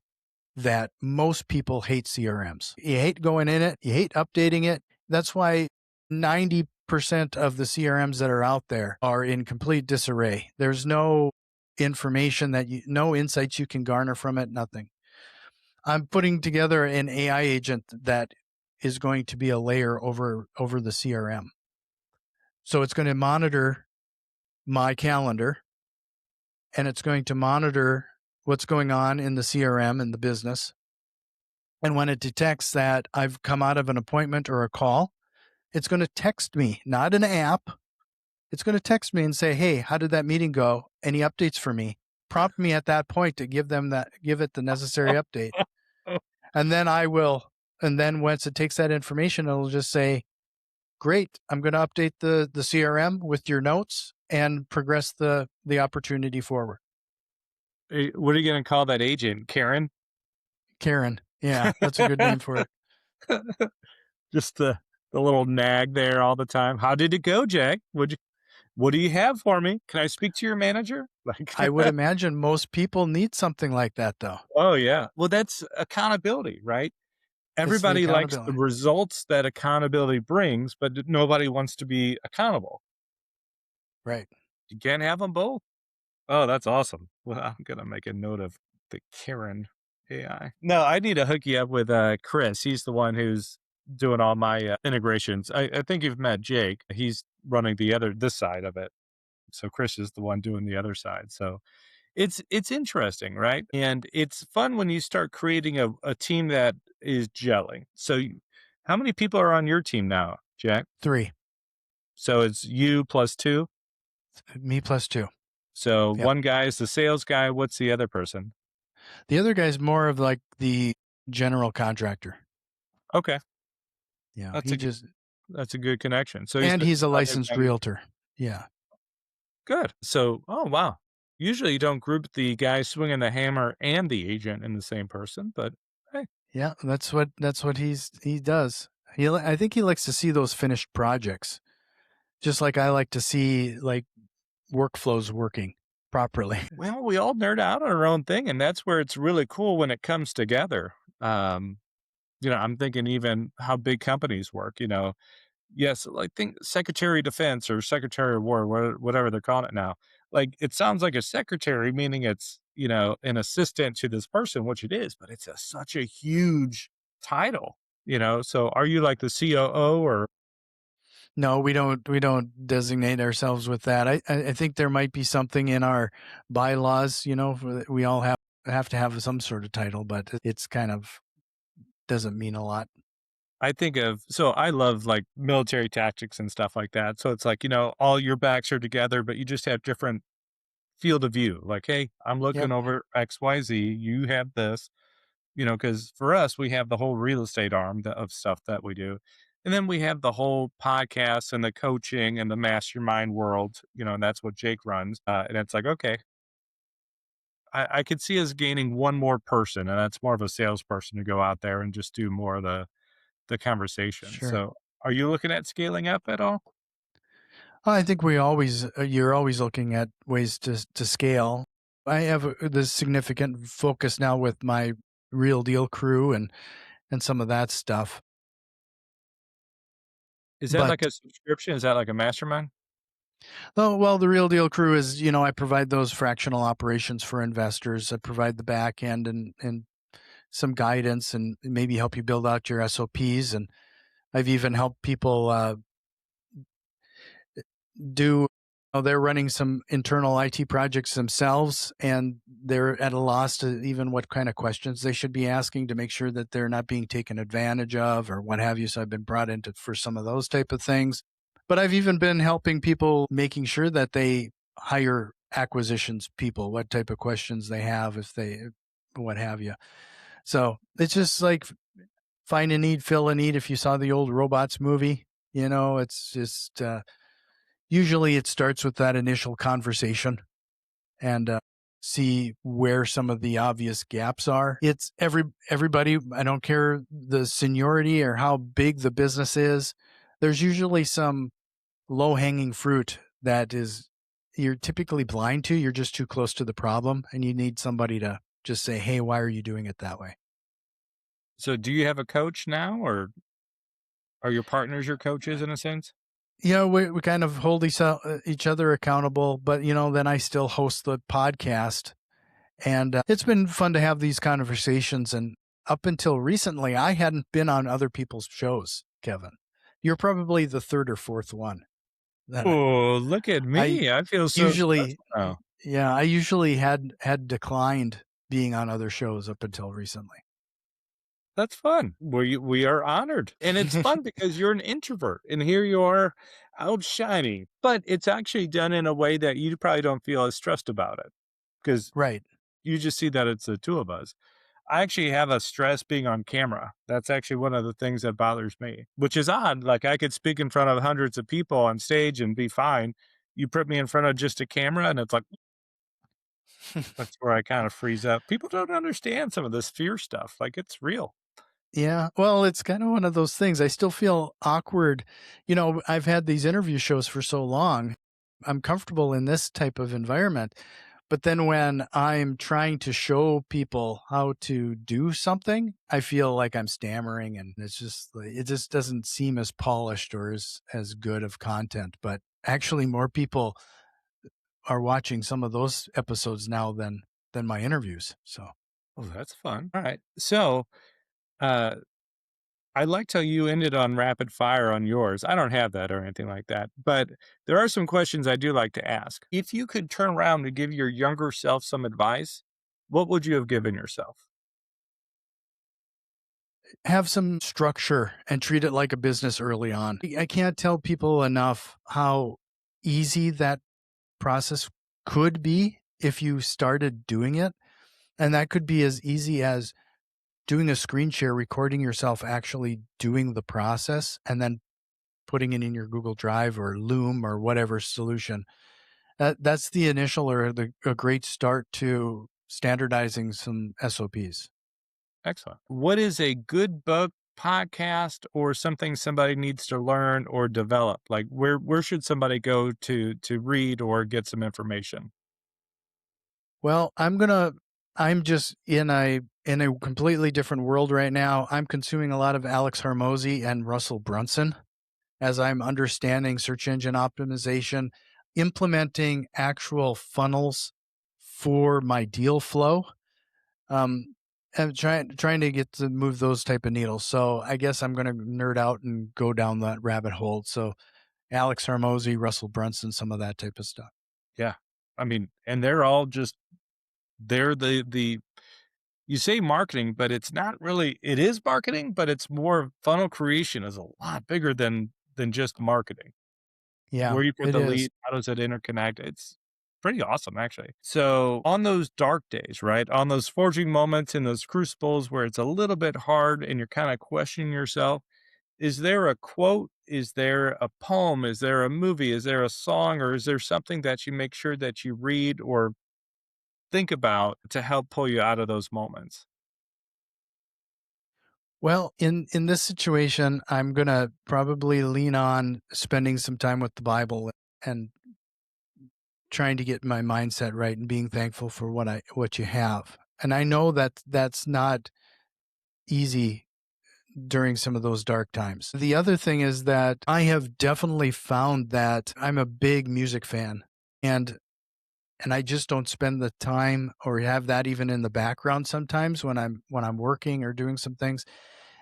that most people hate CRMs. You hate going in it, you hate updating it. That's why 90% of the CRMs that are out there are in complete disarray. There's no information no insights you can garner from it, nothing. I'm putting together an AI agent that is going to be a layer over the CRM. So it's going to monitor my calendar and it's going to monitor what's going on in the CRM and the business. And when it detects that I've come out of an appointment or a call, it's going to text me, not an app. It's going to text me and say, "Hey, how did that meeting go? Any updates for me?" Prompt me at that point to give it the necessary update. And then and then once it takes that information, it'll just say, "Great, I'm going to update the CRM with your notes and progress the opportunity forward." what are you going to call that agent? Karen? Karen. Yeah, that's a good name for it. Just the little nag there all the time. How did it go, Jack? What do you have for me? Can I speak to your manager? Like, I would imagine most people need something like that though. oh yeah. Well, that's accountability, right? It's the Everybody likes the accountability. results that accountability brings, but nobody wants to be accountable. Right. You can't have them both. Oh, that's awesome. Well, I'm gonna make a note of the Karen AI. No, I need to hook you up with Chris. He's the one who's doing all my integrations. I think you've met Jake. He's running this side of it. So Chris is the one doing the other side. So it's interesting, right? And it's fun when you start creating a team that is gelling. So how many people are on your team now, Jack? 3. So it's you plus two. Me plus 2. So Yep. one guy is the sales guy. What's the other person? The other guy's more of like the general contractor. Okay, Yeah, that's he a g- just that's a good connection. So he's and the he's a project licensed manager. realtor. Yeah. Good. So, oh wow. Usually you don't group the guy swinging the hammer and the agent in the same person, but hey, Yeah, that's what he does. I think he likes to see those finished projects, just like I like to see like workflows working properly. Well, we all nerd out on our own thing, and that's where it's really cool when it comes together. Um, I'm thinking even how big companies work, Yes, like think Secretary of Defense or Secretary of War, whatever they're calling it now. Like it sounds like a secretary, meaning it's, an assistant to this person, which it is, but it's such a huge title. So are you like the COO or No, we don't designate ourselves with that. I think there might be something in our bylaws, we all have to have some sort of title, but it's kind of doesn't mean a lot. I think of so I love like military tactics and stuff like that. So it's like, all your backs are together, but you just have different field of view. Like, hey, I'm Yep, looking over XYZ, you have this, because for us, we have the whole real estate arm of stuff that we do. And then we have the whole podcast and the coaching and the mastermind world, and that's what Jake runs. And it's like, okay, I could see us gaining one more person, and that's more of a salesperson to go out there and just do more of the conversation. sure. So are you looking at scaling up at all? I think you're always looking at ways to scale. I have this significant focus now with my real deal crew and some of that stuff. Is that like But a subscription? Is that like a mastermind? oh, well, the real deal crew is, I provide those fractional operations for investors. I provide the back end and some guidance and maybe help you build out your SOPs. And I've even helped people do they're running some internal IT projects themselves and they're at a loss to even what kind of questions they should be asking to make sure that they're not being taken advantage of or what have you. So I've been brought into for some of those type of things. But I've even been helping people making sure that they hire acquisitions people, what type of questions they have if they what have you. So it's just like find a need, fill a need. If you saw the old robots movie, it's just usually it starts with that initial conversation and see where some of the obvious gaps are. It's everybody. I don't care the seniority or how big the business is. There's usually some low hanging fruit that is you're typically blind to. You're just too close to the problem, and you need somebody to just say, "Hey, why are you doing it that way?" So do you have a coach now, or are your partners your coaches in a sense? We kind of hold each other accountable, but then I still host the podcast. And it's been fun to have these conversations. And up until recently, I hadn't been on other people's shows, Kevin. You're probably the third or fourth one that Oh, look at I me. I feel so usually, special now. yeah, I usually had declined being on other shows up until recently. That's fun. We are honored. And it's fun because you're an introvert and here you are outshining, but it's actually done in a way that you probably don't feel as stressed about it because Right. you just see that it's the two of us. I actually have a stress being on camera. That's actually one of the things that bothers me, which is odd. Like I could speak in front of hundreds of people on stage and be fine. You put me in front of just a camera and it's like, that's where I kind of freeze up. People don't understand some of this fear stuff. Like it's real. Yeah. Well, it's kind of one of those things. I still feel awkward. I've had these interview shows for so long. I'm comfortable in this type of environment. But then when I'm trying to show people how to do something, I feel like I'm stammering and it's just like, it just doesn't seem as polished or as good of content. But actually more people are watching some of those episodes now than my interviews. So Oh, that's fun. All right. So, uh, I liked how you ended on rapid fire on yours. I don't have that or anything like that, but there are some questions I do like to ask. If you could turn around to give your younger self some advice, what would you have given yourself? have some structure and treat it like a business early on. I can't tell people enough how easy that process could be if you started doing it. And that could be as easy as doing a screen share, recording yourself actually doing the process, and then putting it in your Google Drive or Loom or whatever solution. That's the initial or a great start to standardizing some SOPs. Excellent. What is a good book podcast or something somebody needs to learn or develop? Like where should somebody go to read or get some information? Well, I'm just in a completely different world right now. I'm consuming a lot of Alex Hormozy and Russell Brunson as I'm understanding search engine optimization, implementing actual funnels for my deal flow. Um, and trying to get to move those type of needles. So I guess I'm going to nerd out and go down that rabbit hole. So Alex Hormozy, Russell Brunson, some of that type of stuff. Yeah. I mean, and they're all just they're the you say marketing, but it's not really it is marketing, but it's more funnel creation is a lot bigger than just marketing. Yeah, Where you put it the is. lead, how does it interconnect? It's pretty awesome, actually. So, on those dark days, right? On those forging moments in those crucibles where it's a little bit hard and you're kind of questioning yourself, is there a quote? Is there a poem? Is there a movie? Is there a song? Or is there something that you make sure that you read or think about to help pull you out of those moments? Well, in this situation, I'm gonna probably lean on spending some time with the Bible and trying to get my mindset right and being thankful for what you have. And I know that that's not easy during some of those dark times. The other thing is that I have definitely found that I'm a big music fan, and I just don't spend the time or have that even in the background sometimes when I'm working or doing some things.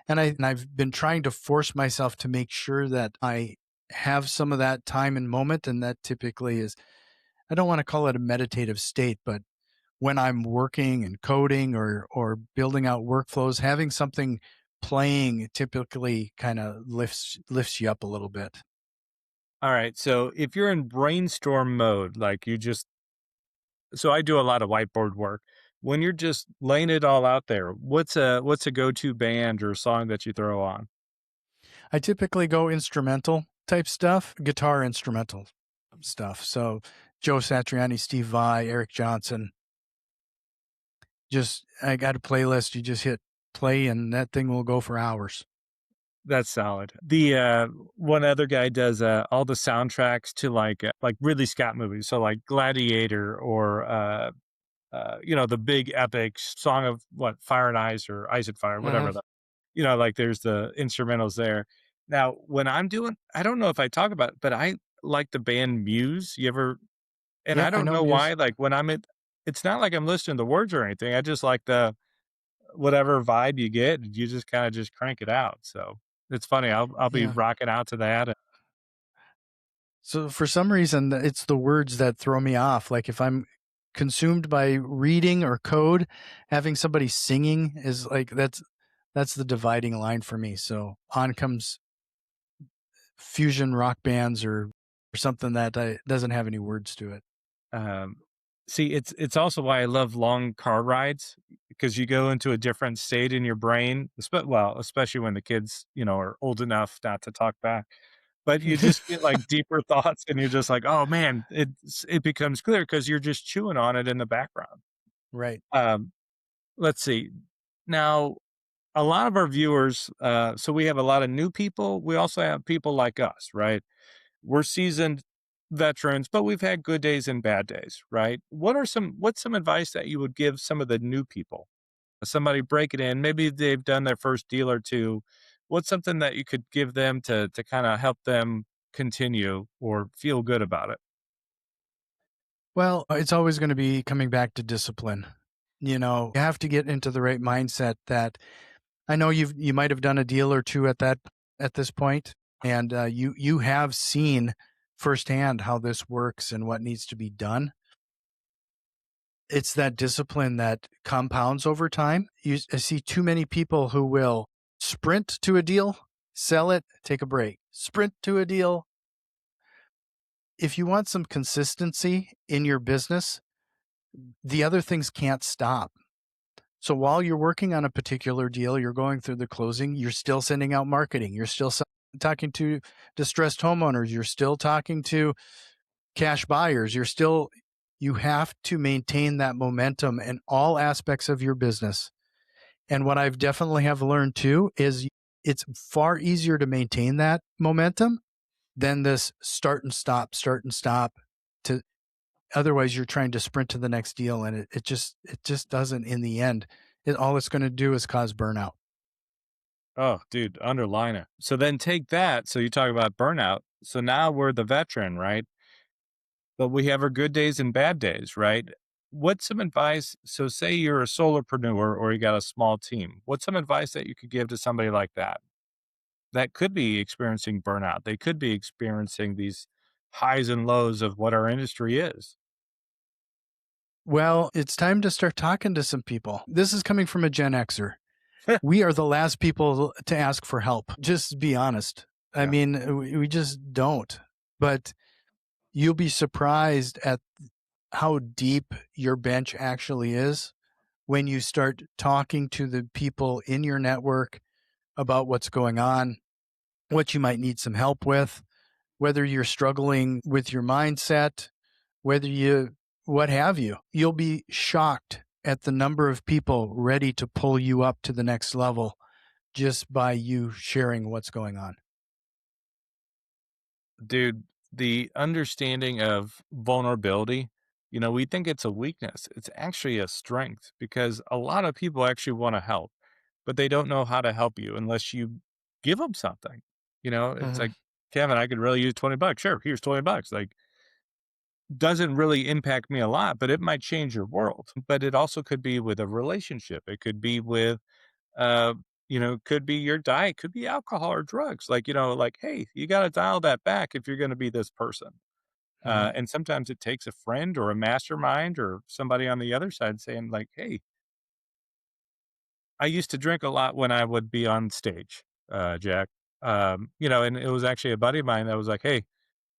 And I've been trying to force myself to make sure that I have some of that time and moment, and that typically is, I don't want to call it a meditative state, but when I'm working and coding or building out workflows, having something playing typically kind of lifts you up a little bit. All right. So, if you're in brainstorm mode, like you just so I do a lot of whiteboard work. When you're just laying it all out there, what's a go-to band or song that you throw on? I typically go instrumental type stuff, guitar instrumental stuff. So Joe Satriani, Steve Vai, Eric Johnson. Just I got a playlist. You just hit play, and that thing will go for hours. That's solid. The one other guy does all the soundtracks to like Ridley Scott movies, so like Gladiator or the big epic song of what Fire and Ice or Ice and Fire, Uh-huh. whatever. Like there's the instrumentals there. Now, when I'm doing, I don't know if I talk about it, but I like the band Muse. You ever? And Yeah, I I don't know know Muse. why. Like when it's not like I'm listening to words or anything. I just like the whatever vibe you get, you just kinda just crank it out, so it's funny, I'll be Yeah. rocking out to that. So for some reason, it's the words that throw me off. Like if I'm consumed by reading or code, having somebody singing is like that's the dividing line for me. So on comes fusion rock bands or something that doesn't have any words to it. um, see, it's also why I love long car rides because you go into a different state in your brain, especially when the kids, are old enough not to talk back, but you just get, like, deeper thoughts and you're just like, "Oh, man," it becomes clear because 'cause you're just chewing on it in the background. Right. Um, let's see. Now a lot of our viewers, so we have a lot of new people. We also have people like us, right? We're seasoned veterans, but we've had good days and bad days, right? What's some advice that you would give some of the new people? Somebody breaking in, maybe they've done their first deal or two. What's something that you could give them to kind of help them continue or feel good about it? Well, it's always going to be coming back to discipline. You have to get into the right mindset that I know you might have done a deal or two at this point, and you have seen firsthand how this works and what needs to be done. It's that discipline that compounds over time. I see too many people who will sprint to a deal, sell it, take a break, sprint to a deal. If you want some consistency in your business, the other things can't stop. So while you're working on a particular deal, you're going through the closing, you're still sending out marketing, you're still talking to distressed homeowners, you're still talking to cash buyers, you have to maintain that momentum in all aspects of your business. And what I've definitely have learned too is it's far easier to maintain that momentum than this start and stop to otherwise you're trying to sprint to the next deal and it just doesn't in the end. All it's going to do is cause burnout. Oh, dude, underline it. So then take that. So you talk about burnout. So now we're the veteran, right? But we have our good days and bad days, right? What's some advice? So say you're a solopreneur or you got a small team. What's some advice that you could give to somebody like that? That could be experiencing burnout. They could be experiencing these highs and lows of what our industry is. Well, it's time to start talking to some people. This is coming from a Gen Xer. We are the last people to ask for help. Just be honest. I Yeah. mean, we just don't. But you'll be surprised at how deep your bench actually is when you start talking to the people in your network about what's going on, what you might need some help with, whether you're struggling with your mindset, whether you, what have you. You'll be shocked at the number of people ready to pull you up to the next level just by you sharing what's going on. Dude, the understanding of vulnerability, we think it's a weakness. It's actually a strength because a lot of people actually want to help, but they don't know how to help you unless you give them something. It's Mhm. like, Kevin, I could really use 20 bucks. Sure, here's 20 bucks. Like, doesn't really impact me a lot, but it might change your world. But it also could be with a relationship. It could be with, uh, could be your diet, could be alcohol or drugs. Like, like, hey, you got to dial that back if you're going to be this person. Mhm. And sometimes it takes a friend or a mastermind or somebody on the other side saying, like, hey, I used to drink a lot when I would be on stage, Jack. And it was actually a buddy of mine that was like, hey,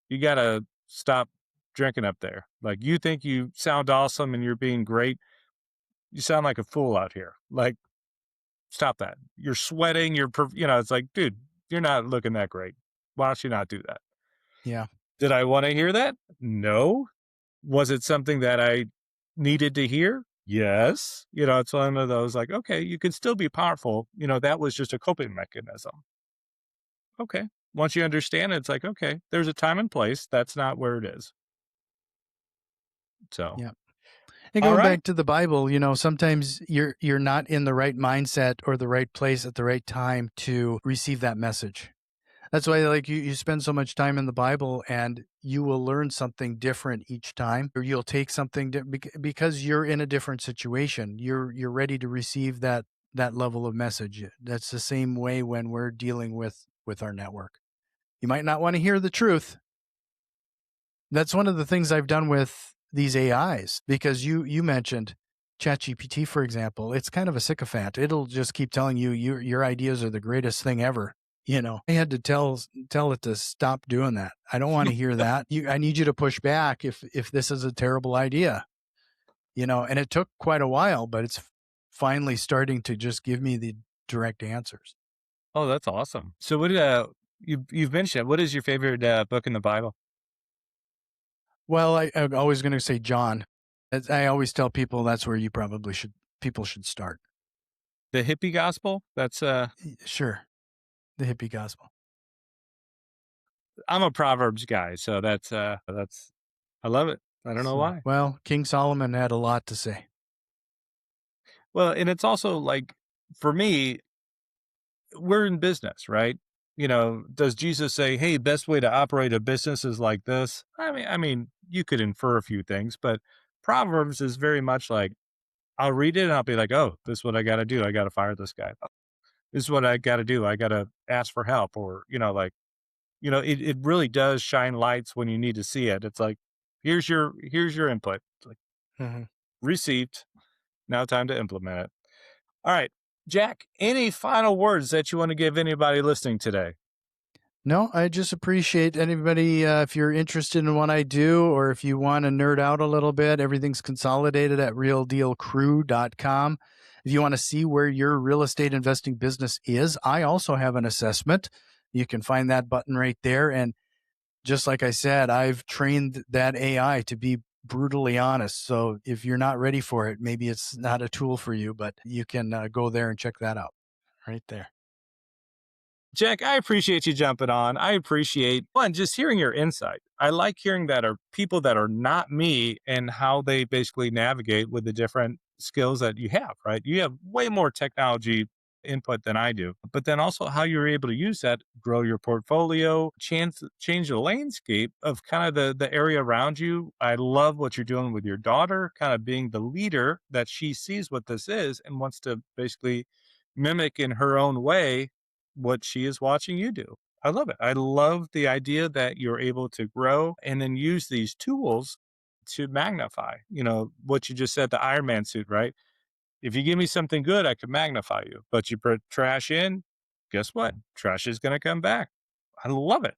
you got to stop drinking up there. Like, you think you sound awesome and you're being great. You sound like a fool out here. Like, stop that. You're sweating. It's like, dude, you're not looking that great. Why don't you not do that? Yeah. Did I want to hear that? No. Was it something that I needed to hear? Yes. It's one of those like, okay, you can still be powerful. That was just a coping mechanism. Okay. Once you understand it, it's like, okay, there's a time and place. That's not where it is. So, Yeah. And all going right. back to the Bible, sometimes you're not in the right mindset or the right place at the right time to receive that message. That's why like you spend so much time in the Bible and you will learn something different each time or you'll take something because you're in a different situation. You're ready to receive that level of message. That's the same way when we're dealing with our network. You might not want to hear the truth. That's one of the things I've done with these AIs because you mentioned ChatGPT, for example. It's kind of a sycophant. It'll just keep telling you your ideas are the greatest thing ever. I had to tell it to stop doing that. I don't want to hear that. I need you to push back if this is a terrible idea. And it took quite a while, but it's finally starting to just give me the direct answers. Oh, that's awesome. So what you've mentioned it. What is your favorite book in the Bible? Well, I'm always going to say John. I always tell people that's where you probably people should start. The hippie gospel? That's Sure. The hippie gospel. I'm a Proverbs guy, so that's I love it. I don't know So, why. well, King Solomon had a lot to say. Well, and it's also like for me, we're in business, right? Does Jesus say, "Hey, best way to operate a business is like this"? I mean, you could infer a few things, but Proverbs is very much like I'll read it and I'll be like, "Oh, this is what I got to do. I got to fire this guy. Oh, this is what I got to do. I got to ask for help," or like it really does shine lights when you need to see it. It's like, here's your input. It's like Mhm. received. Now time to implement it. All right, Jack. Any final words that you want to give anybody listening today? No, I just appreciate anybody. If you're interested in what I do or if you want to nerd out a little bit, everything's consolidated at realdealcrew.com. If you want to see where your real estate investing business is, I also have an assessment. You can find that button right there. And just like I said, I've trained that AI to be brutally honest. So if you're not ready for it, maybe it's not a tool for you, but you can go there and check that out right there. Jack, I appreciate you jumping on. I appreciate one, just hearing your insight. I like hearing that are people that are not me and how they basically navigate with the different skills that you have, right? You have way more technology input than I do, but then also how you're able to use that, grow your portfolio, change the landscape of kind of the area around you. I love what you're doing with your daughter, kind of being the leader that she sees what this is and wants to basically mimic in her own way what she is watching you do. I love it. I love the idea that you're able to grow and then use these tools to magnify, what you just said, the Iron Man suit, right? If you give me something good, I can magnify you, but you put trash in, guess what? Trash is going to come back. I love it.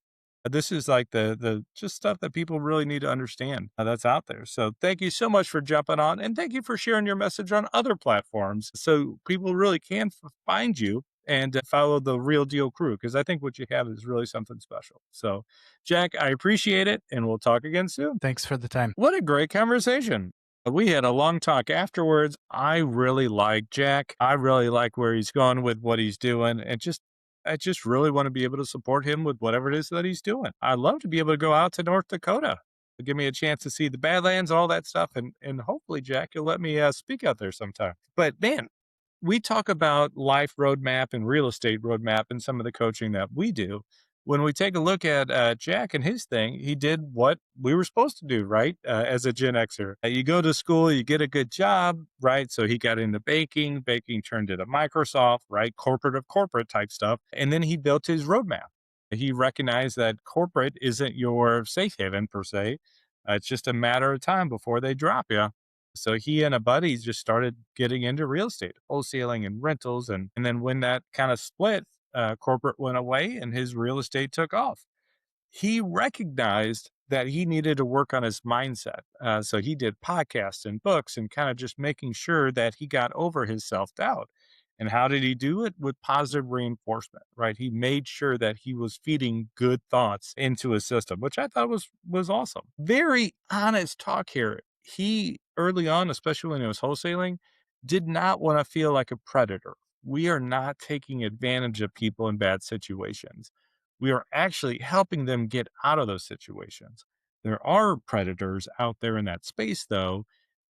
This is like the just stuff that people really need to understand that's out there. So thank you so much for jumping on, and thank you for sharing your message on other platforms so people really can find you and follow the Real Deal crew, because I think what you have is really something special. So, Jack, I appreciate it, and we'll talk again soon. Thanks for the time. What a great conversation. We had a long talk afterwards. I really like Jack. I really like where he's going with what he's doing. I just really want to be able to support him with whatever it is that he's doing. I'd love to be able to go out to North Dakota. Give me a chance to see the Badlands, all that stuff. And hopefully, Jack, you'll let me speak out there sometime. But man, we talk about life roadmap and real estate roadmap and some of the coaching that we do. When we take a look at Jack and his thing, he did what we were supposed to do, right? As a Gen Xer, you go to school, you get a good job, right? So he got into baking. Baking turned into Microsoft, right? Corporate of corporate type stuff. And then he built his roadmap. He recognized that corporate isn't your safe haven per se. It's just a matter of time before they drop you. So he and a buddy just started getting into real estate, wholesaling and rentals. And then when that kind of split, corporate went away and his real estate took off. He recognized that he needed to work on his mindset. So he did podcasts and books and kind of just making sure that he got over his self doubt. And how did he do it? With positive reinforcement, right? He made sure that he was feeding good thoughts into his system, which I thought was awesome. Very honest talk here. He early on, especially when he was wholesaling, did not want to feel like a predator. We are not taking advantage of people in bad situations. We are actually helping them get out of those situations. There are predators out there in that space, though.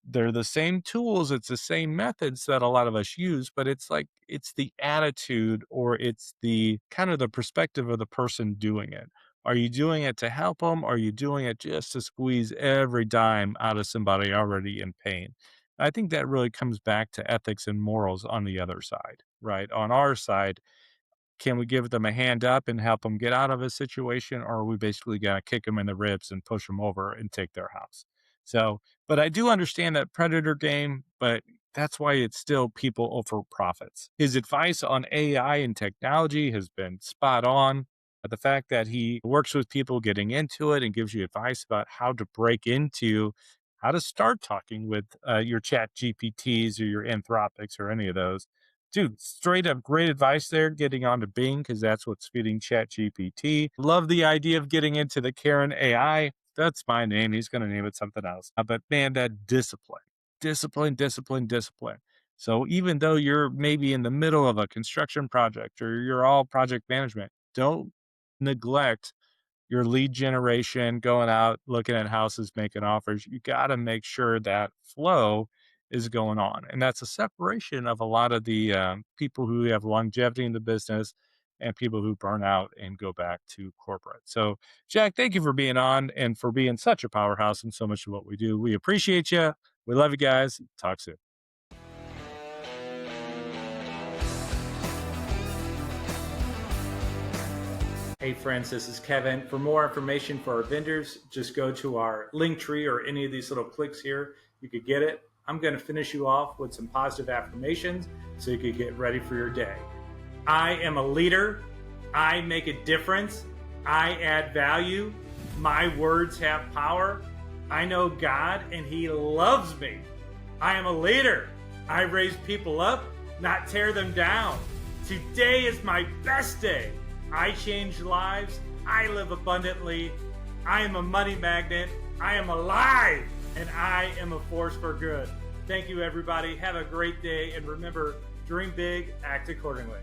They're the same tools, it's the same methods that a lot of us use, but it's like it's the attitude or it's the kind of the perspective of the person doing it. Are you doing it to help them? Are you doing it just to squeeze every dime out of somebody already in pain? I think that really comes back to ethics and morals on the other side, right? On our side, can we give them a hand up and help them get out of a situation, or are we basically going to kick them in the ribs and push them over and take their house? So, but I do understand that predator game, but that's why it's still people over profits. His advice on AI and technology has been spot on. The fact that he works with people getting into it and gives you advice about how to break into, how to start talking with your chat GPTs or your Anthropics or any of those. Dude, straight up great advice there, getting onto Bing, because that's what's feeding Chat GPT. Love the idea of getting into the Karen AI. That's my name. He's going to name it something else. But man, that discipline. So even though you're maybe in the middle of a construction project or you're all project management, don't neglect your lead generation, going out, looking at houses, making offers. You got to make sure that flow is going on. And that's a separation of a lot of the people who have longevity in the business and people who burn out and go back to corporate. So, Jack, thank you for being on and for being such a powerhouse in so much of what we do. We appreciate you. We love you guys. Talk soon. Hey friends, this is Kevin. For more information for our vendors, just go to our link tree or any of these little clicks here. You could get it. I'm going to finish you off with some positive affirmations so you could get ready for your day. I am a leader. I make a difference. I add value. My words have power. I know God and He loves me. I am a leader. I raise people up, not tear them down. Today is my best day. I change lives. I live abundantly. I am a money magnet. I am alive. And I am a force for good. Thank you, everybody. Have a great day. And remember, dream big, act accordingly.